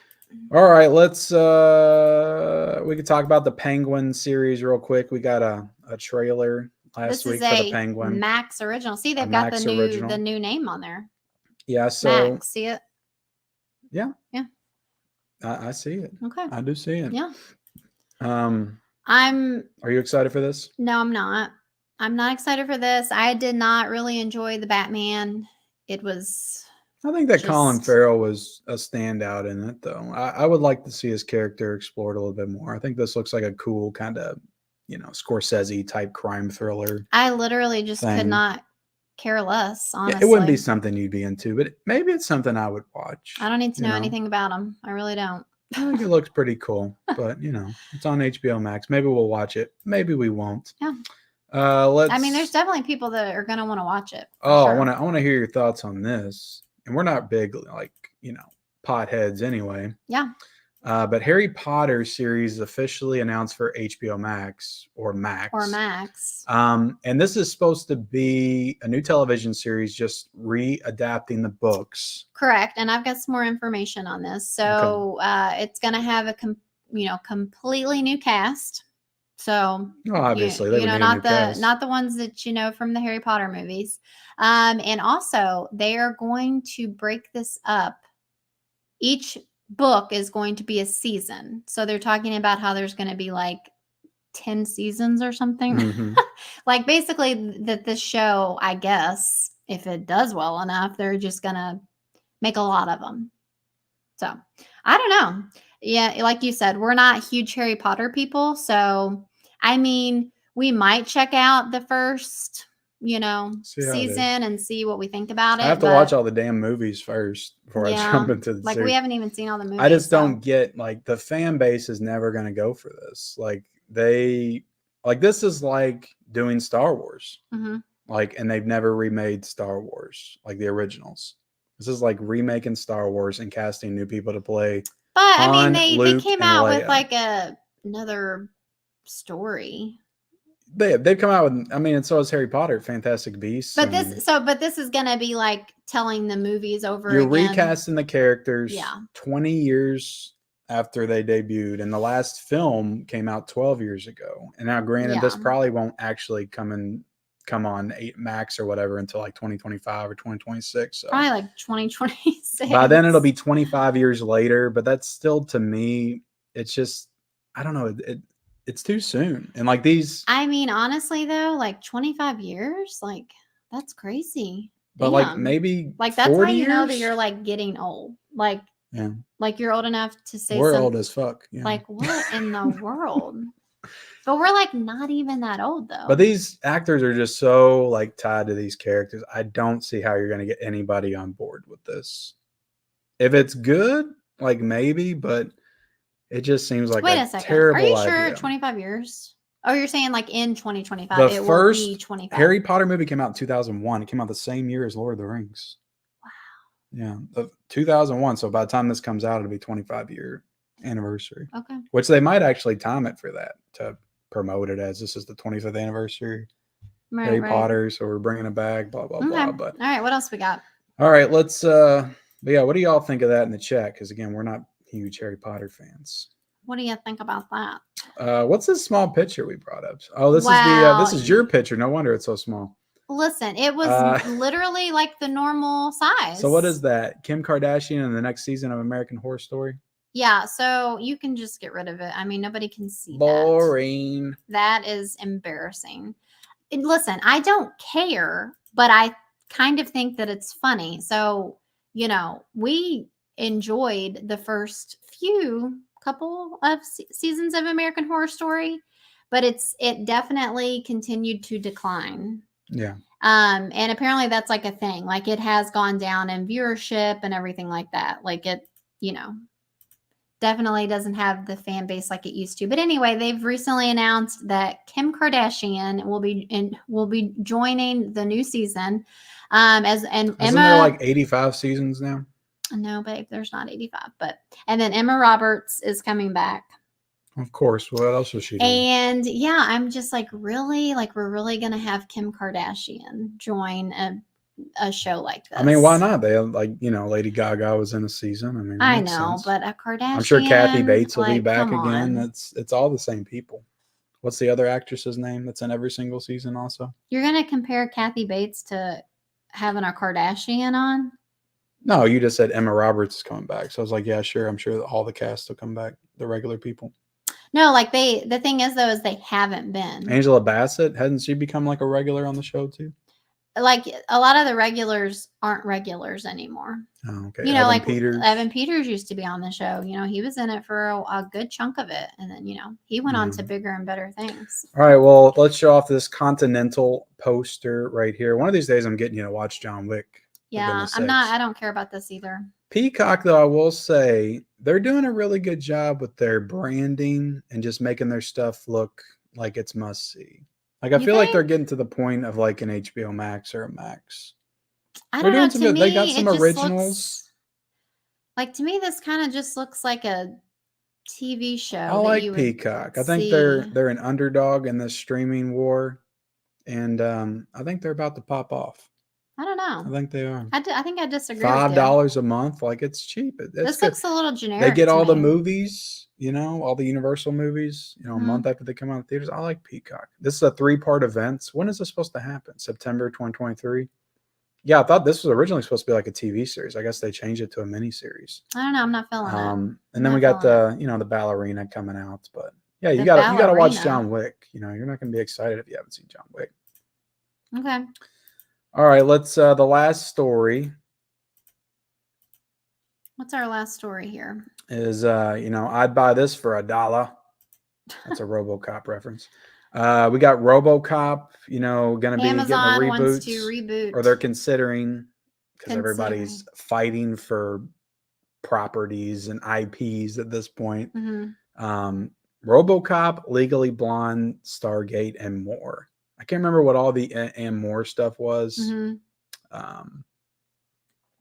All right, let's we could talk about the Penguin series real quick. We got a trailer last week for the Penguin. Max original. See, they've got the new name on there. Yeah, so Max, see it? Yeah. Yeah. I see it. Okay. I do see it. Yeah. Are you excited for this? No, I'm not. I'm not excited for this. I did not really enjoy the Batman. I think that Colin Farrell was a standout in it, though. I would like to see his character explored a little bit more. I think this looks like a cool kind of, you know, Scorsese type crime thriller. I literally just could not care less, honestly. Yeah, it wouldn't be something you'd be into, but maybe it's something I would watch. I don't need to know anything about him. I really don't. I think it looks pretty cool, but you know, it's on HBO Max. Maybe we'll watch it. Maybe we won't. Yeah. I mean, there's definitely people that are gonna want to watch it. Oh, sure. I want to hear your thoughts on this. And we're not big, like, you know, potheads anyway. Yeah. But Harry Potter series officially announced for HBO Max or Max. And this is supposed to be a new television series, just readapting the books. Correct. And I've got some more information on this. So it's going to have a completely new cast. So obviously, not the ones that you know from the Harry Potter movies. And also they are going to break this up. Each book is going to be a season. So they're talking about how there's going to be like 10 seasons or something. Mm-hmm. Like basically that this show, I guess, if it does well enough, they're just going to make a lot of them. So I don't know. Yeah, like you said, we're not huge Harry Potter people. So, I mean, we might check out the first, season and see what we think about it. I have to watch all the damn movies first before I jump into the series. We haven't even seen all the movies. I just don't get, like, the fan base is never going to go for this. Like, this is like doing Star Wars. Mm-hmm. Like, and they've never remade Star Wars, like the originals. This is like remaking Star Wars and casting new people to play. But Han, they came out with like another story. They've come out with, and so is Harry Potter, Fantastic Beasts. But this is gonna be like telling the movies over again. You're recasting the characters 20 years after they debuted, and the last film came out 12 years ago. And now, granted, this probably won't actually come on 8 Max or whatever until like 2025 or 2026. So. Probably like 2026. By then it'll be 25 years later, but that's still, to me, it's just, I don't know. It's too soon. And like these, honestly though, like 25 years, like that's crazy. But like maybe like that's how you know that you're like getting old. Like, like you're old enough to say we're old as fuck. Yeah. Like what in the world? But we're like not even that old though. But these actors are just so like tied to these characters. I don't see how you're going to get anybody on board with this. If it's good, like maybe, but it just seems like a terrible idea. Are you sure 25 years? Oh, you're saying like in 2025, The it will be first 25. Harry Potter movie came out in 2001. It came out the same year as Lord of the Rings. Wow. Yeah, 2001. So by the time this comes out, it'll be 25-year anniversary. Okay. Which they might actually time it for that to promote it as this is the 25th anniversary. Right, Harry right. Potter, so we're bringing it back, blah, blah, Okay. blah. But all right, what else we got? All right, let's but yeah, what do y'all think of that in the chat? Because again, we're not huge Harry Potter fans. What do you think about that? What's this small picture we brought up? Oh, this Wow. is your picture. No wonder it's so small. Listen, it was literally like the normal size. So what is that? Kim Kardashian in the next season of American Horror Story? Yeah, so you can just get rid of it. I mean, nobody can see Boring. That is embarrassing. And listen, I don't care, but I kind of think that it's funny. So, you know, we enjoyed the first couple of seasons of American Horror Story, but it definitely continued to decline. Yeah. And apparently that's like a thing. Like it has gone down in viewership and everything like that. Like it, you know, definitely doesn't have the fan base like it used to. But anyway, they've recently announced that Kim Kardashian will be joining the new season. Isn't there like 85 seasons now? No, babe, there's not 85. And then Emma Roberts is coming back. Of course. What else was she doing? And yeah, I'm just like, really? Like, we're really gonna have Kim Kardashian join a show like this? I mean, why not? They Lady Gaga was in a season. I mean, I know, but a Kardashian. I'm sure Kathy Bates will be back again. It's all the same people. What's the other actress's name that's in every single season? Also, you're gonna compare Kathy Bates to having a Kardashian on? No, you just said Emma Roberts is coming back, so I was like, yeah, sure. I'm sure all the cast will come back. The regular people. No, like the thing is though, is they haven't been. Angela Bassett, hasn't she become like a regular on the show too? Like a lot of the regulars aren't regulars anymore. Oh, okay. You know, Evan Peters used to be on the show. You know, he was in it for a good chunk of it, and then he went on to bigger and better things. All right, well, let's show off this Continental poster right here. One of these days, I'm getting you to watch John Wick. Yeah, I'm not. I don't care about this either. Peacock, though, I will say they're doing a really good job with their branding and just making their stuff look like it's must see. Like I feel like they're getting to the point of like an HBO Max or a Max. I don't know. To me, they got some originals. To me, this kind of just looks like a TV show. I like Peacock. I think they're an underdog in this streaming war, and I think they're about to pop off. I don't know. I think they are. I think I disagree. $5 a month, like it's cheap. This looks a little generic. They get all the movies, all the Universal movies, a month after they come out of theaters. I like Peacock. This is a 3-part event. When is this supposed to happen? September 2023. Yeah, I thought this was originally supposed to be like a TV series. I guess they changed it to a mini series. I don't know. I'm not feeling it. And then we got the the ballerina coming out, but yeah, you gotta watch John Wick. You're not gonna be excited if you haven't seen John Wick. Okay. All right, let's the last story. What's our last story here? Is I'd buy this for $1. That's a RoboCop reference. We got RoboCop, going to be Amazon getting a reboot, wants to reboot, or they're considering because everybody's fighting for properties and IPs at this point. Mm-hmm. RoboCop, Legally Blonde, Stargate, and more. I can't remember what all the and more stuff was. Mm-hmm.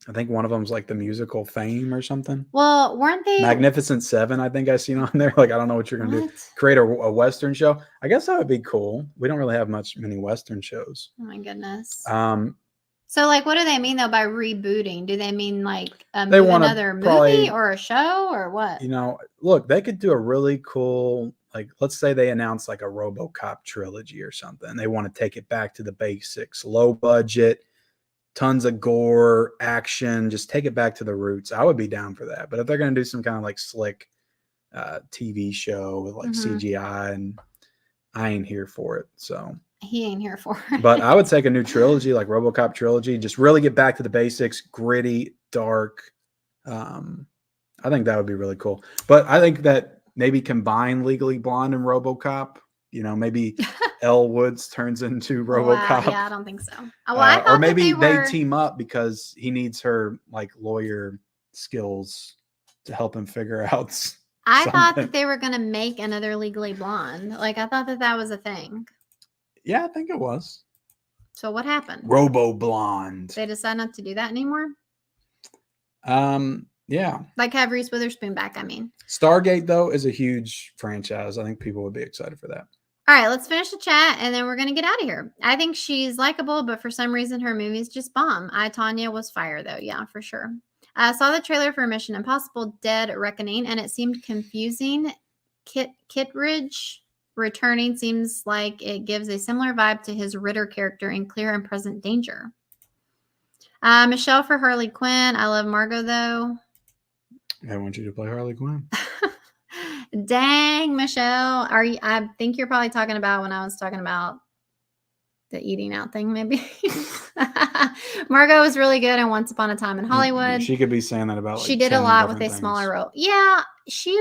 I think one of them was like the musical Fame or something. Well, weren't they Magnificent Seven? I think I seen on there. Like, I don't know what you're going to do. Create a Western show. I guess that would be cool. We don't really have many Western shows. Oh my goodness. So like, what do they mean though by rebooting? Do they mean like another movie or a show or what? Look, they could do a really cool, like, let's say they announce like a RoboCop trilogy or something. They want to take it back to the basics, low budget, tons of gore, action, just take it back to the roots. I would be down for that. But if they're going to do some kind of like slick TV show with like CGI, and I ain't here for it. So he ain't here for it. But I would take a new trilogy, like RoboCop trilogy, just really get back to the basics, gritty, dark. I think that would be really cool. But I think that maybe combine Legally Blonde and RoboCop. Maybe Elle Woods turns into RoboCop. Wow, yeah, I don't think so. Well, or maybe they team up because he needs her like lawyer skills to help him figure out I thought that they were going to make another Legally Blonde. Like, I thought that was a thing. Yeah, I think it was. So what happened? Robo Blonde. They decided not to do that anymore? Yeah. Like have Reese Witherspoon back, I mean. Stargate, though, is a huge franchise. I think people would be excited for that. All right, let's finish the chat, and then we're going to get out of here. I think she's likable, but for some reason her movies just bomb. Tanya was fire, though. Yeah, for sure. I saw the trailer for Mission Impossible Dead Reckoning, and it seemed confusing. Kittredge returning seems like it gives a similar vibe to his Ritter character in Clear and Present Danger. Michelle for Harley Quinn. I love Margot, though. I want you to play Harley Quinn. Dang, Michelle. I think you're probably talking about when I was talking about the eating out thing, maybe. Margot was really good in Once Upon a Time in Hollywood. She could be saying that about she did a lot with a smaller role. Yeah, she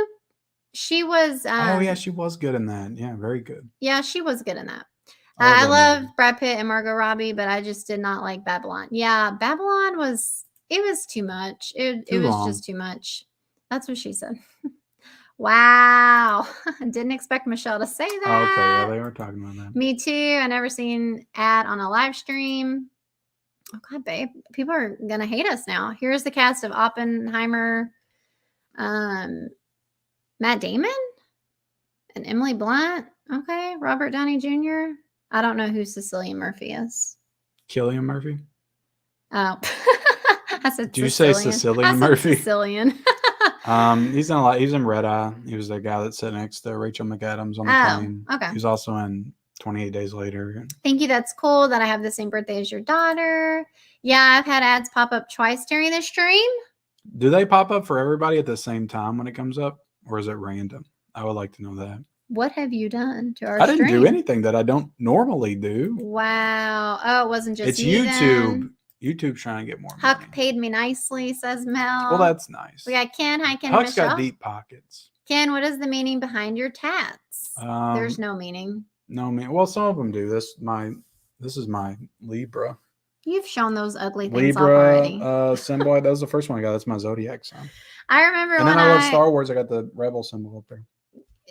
was. Oh, yeah, she was good in that. Yeah, very good. Yeah, she was good in that. I love Brad Pitt and Margot Robbie, but I just did not like Babylon. Yeah, Babylon was too much. It was just too much. That's what she said. Wow. Didn't expect Michelle to say that. Okay, yeah, they are talking about that. Me too. I never seen ad on a live stream. Oh, God, babe. People are going to hate us now. Here's the cast of Oppenheimer. Matt Damon and Emily Blunt. Okay. Robert Downey Jr. I don't know who Cillian Murphy is. Cillian Murphy? Oh. I said Did you say Cillian Murphy? Cillian. He's in a lot. He's in Red Eye. He was the guy that sat next to Rachel McAdams on the plane. Okay. He was also in 28 Days Later. Thank you. That's cool that I have the same birthday as your daughter. Yeah, I've had ads pop up twice during the stream. Do they pop up for everybody at the same time when it comes up, or is it random? I would like to know that. What have you done to our stream? I didn't do stream? Anything that I don't normally do. Wow. Oh, it wasn't just it's me YouTube. Then. YouTube's trying to get more Huck money. paid me nicely, says Mel. Well, that's nice. We got Ken. Hi, Ken. Huck's Michelle. got deep pockets. Ken, what is the meaning behind your tats? There's no meaning. No meaning. Well, some of them do. This is my Libra. You've shown those ugly things off already. Libra symbol. That was the first one I got. That's my zodiac sign. I remember and when then I love Star Wars. I got the Rebel symbol up there.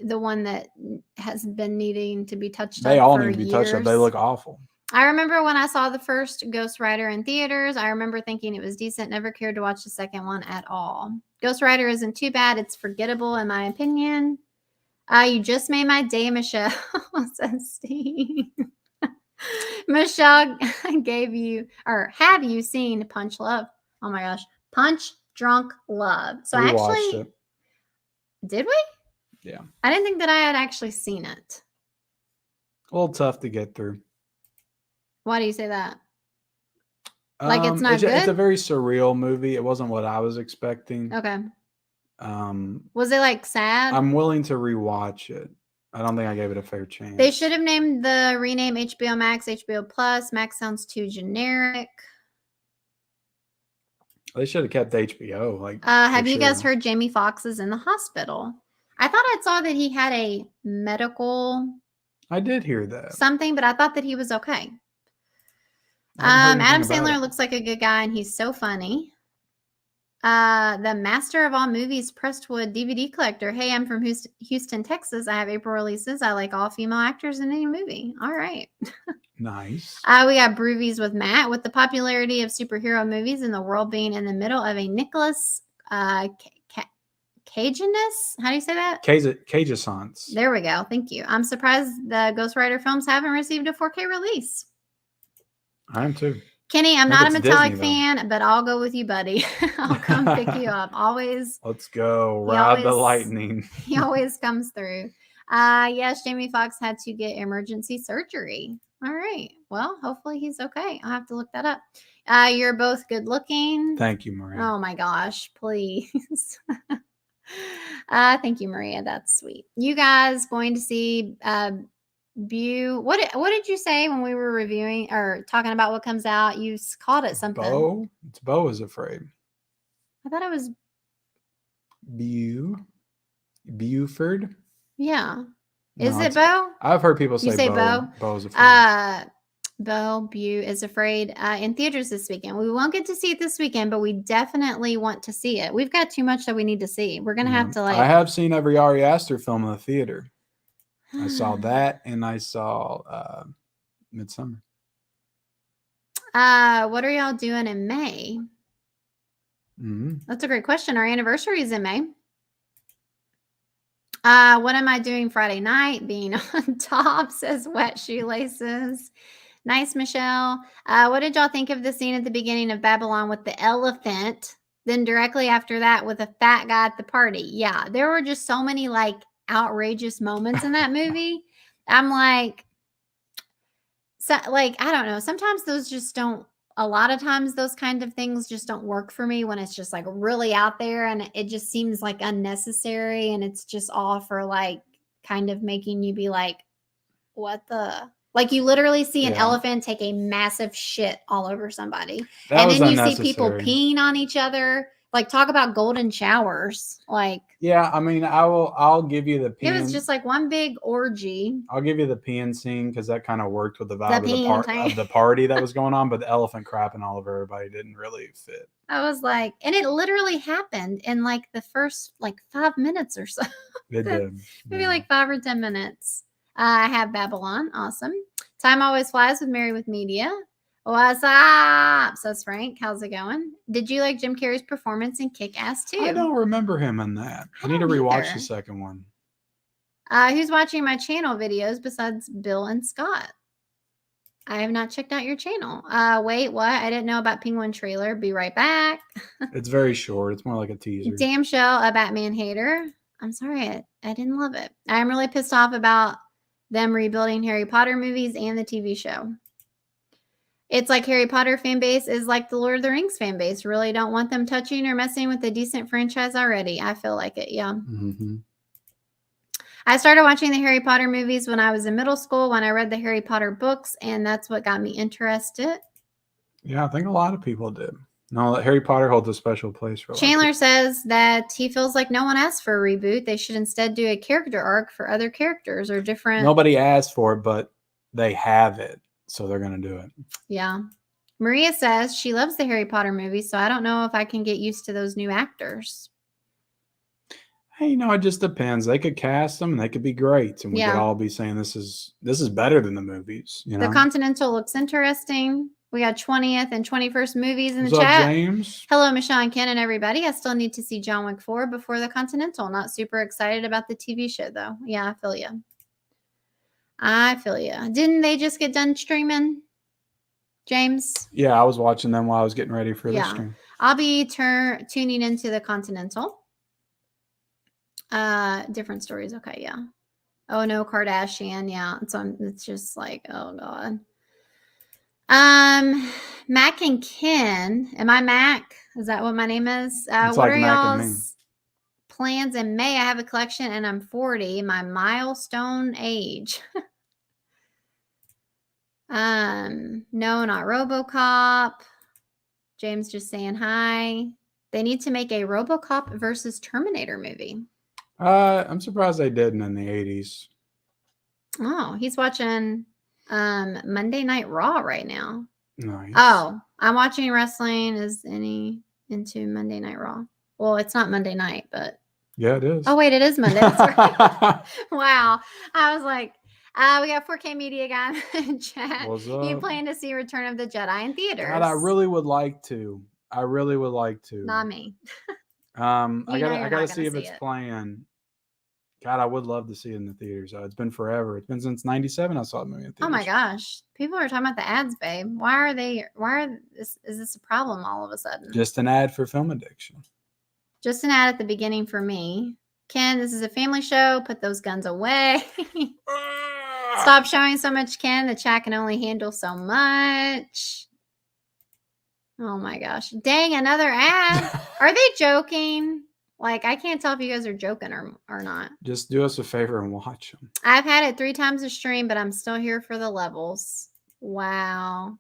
The one that has been needing to be touched up. They all need to be touched up. They look awful. I remember when I saw the first Ghost Rider in theaters. I remember thinking it was decent. Never cared to watch the second one at all. Ghost Rider isn't too bad. It's forgettable in my opinion. You just made my day, Michelle, says Steve. Michelle have you seen Punch Love? Oh my gosh. Punch Drunk Love. So we actually, watched it. Did we? Yeah. I didn't think that I had actually seen it. A little tough to get through. Why do you say that? Like it's not good? It's a very surreal movie. It wasn't what I was expecting. Okay. Was it like sad? I'm willing to rewatch it. I don't think I gave it a fair chance. They should have named the rename HBO Max, HBO Plus. Max sounds too generic. They should have kept HBO. Like, have you guys heard Jamie Foxx is in the hospital? I thought I saw that he had a medical. I did hear that. Something, but I thought that he was okay. Adam Sandler looks like a good guy, and he's so funny. The Master of All Movies Prestwood DVD collector. Hey, I'm from Houston, Texas. I have April releases. I like all female actors in any movie. All right. Nice. We got Broovies with Matt. With the popularity of superhero movies and the world being in the middle of a Nicholas Cageness. How do you say that? Cageessance. There we go. Thank you. I'm surprised the Ghost Rider films haven't received a 4K release. I am too. Kenny, I'm not a Metallic fan, but I'll go with you, buddy. I'll come pick you up. Always. Let's go. Ride the lightning. He always comes through. Yes, Jamie Foxx had to get emergency surgery. All right. Well, hopefully he's okay. I'll have to look that up. You're both good looking. Thank you, Maria. Oh my gosh, please. Thank you, Maria. That's sweet. You guys going to see what did you say when we were reviewing or talking about what comes out? You called it something. Beau? It's Beau is Afraid. I thought it was Buford. Yeah. Is it Beau? I've heard people say Beau. Beau is Afraid. Bellevue is Afraid in theaters this weekend. We won't get to see it this weekend, but we definitely want to see it. We've got too much that we need to see. We're going to have to I have seen every Ari Aster film in the theater. I saw that and I saw Midsummer. What are y'all doing in May? Mm-hmm. That's a great question. Our anniversary is in May. What am I doing Friday night? Being on top, says Wet Shoelaces. Nice, Michelle. What did y'all think of the scene at the beginning of Babylon with the elephant? Then directly after that with a fat guy at the party. Yeah, there were just so many like outrageous moments in that movie. I'm like, I don't know. Sometimes those just don't. A lot of times those kind of things just don't work for me when it's just like really out there and it just seems like unnecessary and it's just all for like kind of making you be like, what the? Like you literally see an elephant take a massive shit all over somebody. And then you see people peeing on each other. Like talk about golden showers. Like yeah, I mean, I'll give you the peeing. It was just like one big orgy. I'll give you the peeing scene because that kind of worked with the vibe of the party that was going on, but the elephant crapping all over everybody didn't really fit. I was like, and it literally happened in like the first like 5 minutes or so. It did. Maybe like 5 or 10 minutes. I have Babylon. Awesome. Time always flies with Mary with Media. What's up? Says Frank. How's it going? Did you like Jim Carrey's performance in Kick-Ass 2? I don't remember him in that. I need to rewatch the second one. Who's watching my channel videos besides Bill and Scott? I have not checked out your channel. Wait, what? I didn't know about Penguin trailer. Be right back. It's very short. It's more like a teaser. Damn Shell, a Batman hater. I'm sorry. I didn't love it. I'm really pissed off about them rebuilding Harry Potter movies and the TV show. It's like Harry Potter fan base is like the Lord of the Rings fan base. Really don't want them touching or messing with a decent franchise already. I feel like it, yeah. Mm-hmm. I started watching the Harry Potter movies when I was in middle school when I read the Harry Potter books, and that's what got me interested. Yeah, I think a lot of people did. No, Harry Potter holds a special place for Chandler says that he feels like no one asked for a reboot. They should instead do a character arc for other characters or different. Nobody asked for it, but they have it. So they're going to do it. Yeah. Maria says she loves the Harry Potter movies, so I don't know if I can get used to those new actors. Hey, it just depends. They could cast them and they could be great. And we could all be saying this is better than the movies. The Continental looks interesting. We got 20th and 21st movies in the What's chat. Up, James? Hello, Michelle and Ken and everybody. I still need to see John Wick 4 before the Continental. Not super excited about the TV show, though. Yeah, I feel you. Didn't they just get done streaming, James? Yeah, I was watching them while I was getting ready for the stream. I'll be tuning into the Continental. Different stories. Okay, yeah. Oh no, Kardashian. Yeah, it's just like, oh god. Mac and Ken. Am I Mac? Is that what my name is? What like are Mac y'all's plans in May? I have a collection and I'm 40. My milestone age. No, not RoboCop. James just saying hi. They need to make a RoboCop versus Terminator movie. I'm surprised they didn't in the 80s. Oh, he's watching Monday Night Raw right now. Nice. Oh, I'm watching wrestling. Is any into Monday Night Raw? Well, it's not Monday night, but yeah, it is. Oh wait, it is Monday. That's right. Wow. I was like, we got 4K Media guy in chat. What's up? You plan to see Return of the Jedi in theaters? God, I really would like to. Not me. I gotta see if it's playing. God, I would love to see it in the theaters. It's been forever. It's been since '97. I saw the movie in theaters. Oh my gosh, people are talking about the ads, babe. Is this a problem all of a sudden? Just an ad for Film Addiction. Just an ad at the beginning for me. Ken, this is a family show. Put those guns away. Stop showing so much, Ken. The chat can only handle so much. Oh my gosh. Dang, another ad. Are they joking? Like, I can't tell if you guys are joking or not. Just do us a favor and watch them. I've had it 3 times a stream, but I'm still here for the levels. Wow.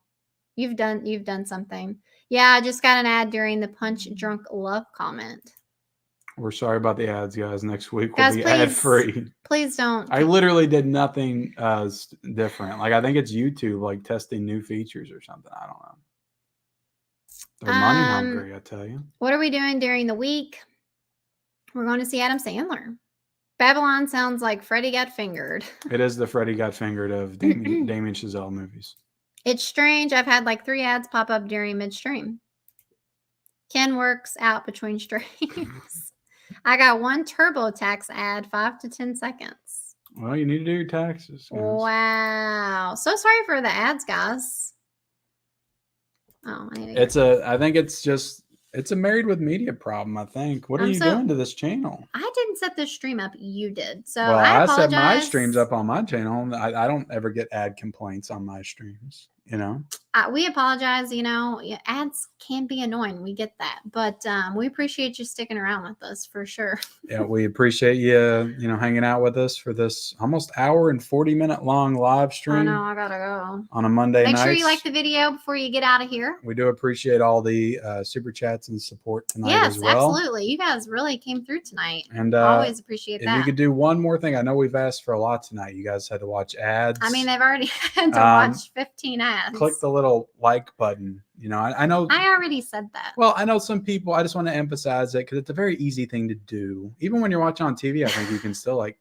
You've done something. Yeah, I just got an ad during the Punch Drunk Love comment. We're sorry about the ads, guys. Next week will Guys, be please, ad free. Please don't. I literally did nothing different. Like I think it's YouTube like testing new features or something. I don't know. They're money hungry, I tell you. What are we doing during the week? We're going to see Adam Sandler. Babylon sounds like Freddy Got Fingered. It is the Freddy Got Fingered of Damien Chazelle movies. It's strange. I've had like 3 ads pop up during midstream. Ken works out between streams. I got 1 TurboTax ad, 5 to 10 seconds. Well, you need to do your taxes, guys. Wow. So sorry for the ads, guys. Oh, I think it's a Married with Media problem, I think. What are you doing to this channel? I didn't set this stream up. You did. So well, I apologize. set my streams up on my channel. I don't ever get ad complaints on my streams, you know? We apologize. You know, ads can be annoying. We get that. But we appreciate you sticking around with us for sure. Yeah, we appreciate you, hanging out with us for this almost hour and 40-minute long live stream. I know, I gotta go. On a Monday night. Make sure you like the video before you get out of here. We do appreciate all the super chats and support tonight as well. Yes, absolutely. You guys really came through tonight. And always appreciate that. If you could do one more thing. I know we've asked for a lot tonight. You guys had to watch ads. I mean, they've already had to watch 15 ads. Click the little like button. I know. I already said that. Well, I know some people, I just want to emphasize it because it's a very easy thing to do. Even when you're watching on TV, I think you can still be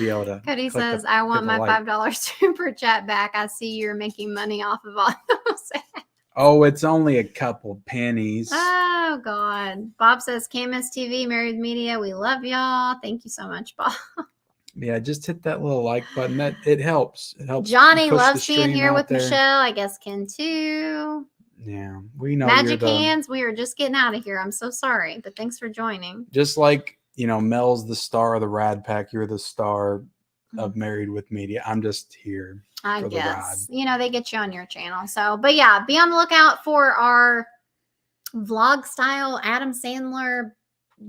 able to. Cody says, I want my $5 super chat back. I see you're making money off of all those ads. Oh, it's only a couple pennies. Oh, God. Bob says, Camus TV, Married Media. We love y'all. Thank you so much, Bob. Yeah, just hit that little like button. It helps. It helps. Johnny loves being here with Michelle. I guess Ken too. Yeah, we know. Magic hands. We are just getting out of here. I'm so sorry, but thanks for joining. Just like Mel's the star of the Rad Pack. You're the star of Married with Media. I'm just here. I guess they get you on your channel. So, but yeah, be on the lookout for our vlog style Adam Sandler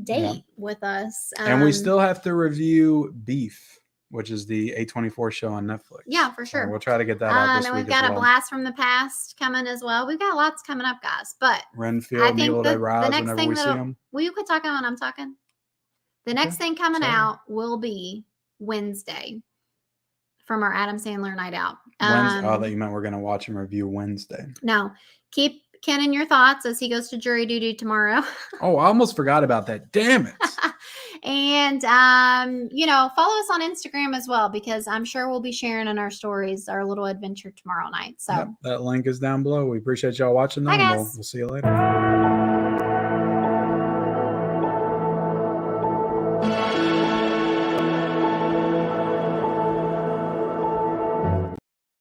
date with us. And we still have to review Beef, which is the A24 show on Netflix. Yeah, for sure. We'll try to get that out this week. And we've got a blast from the past coming as well. We've got lots coming up, guys. But Renfield, I think the next thing we see them. Will you quit talking when I'm talking? The next thing coming out will be Wednesday from our Adam Sandler night out. That you meant we're going to watch and review Wednesday. No, keep Ken in your thoughts as he goes to jury duty tomorrow. Oh, I almost forgot about that. Damn it. And, follow us on Instagram as well, because I'm sure we'll be sharing in our stories our little adventure tomorrow night. So that link is down below. We appreciate y'all watching. We'll see you later.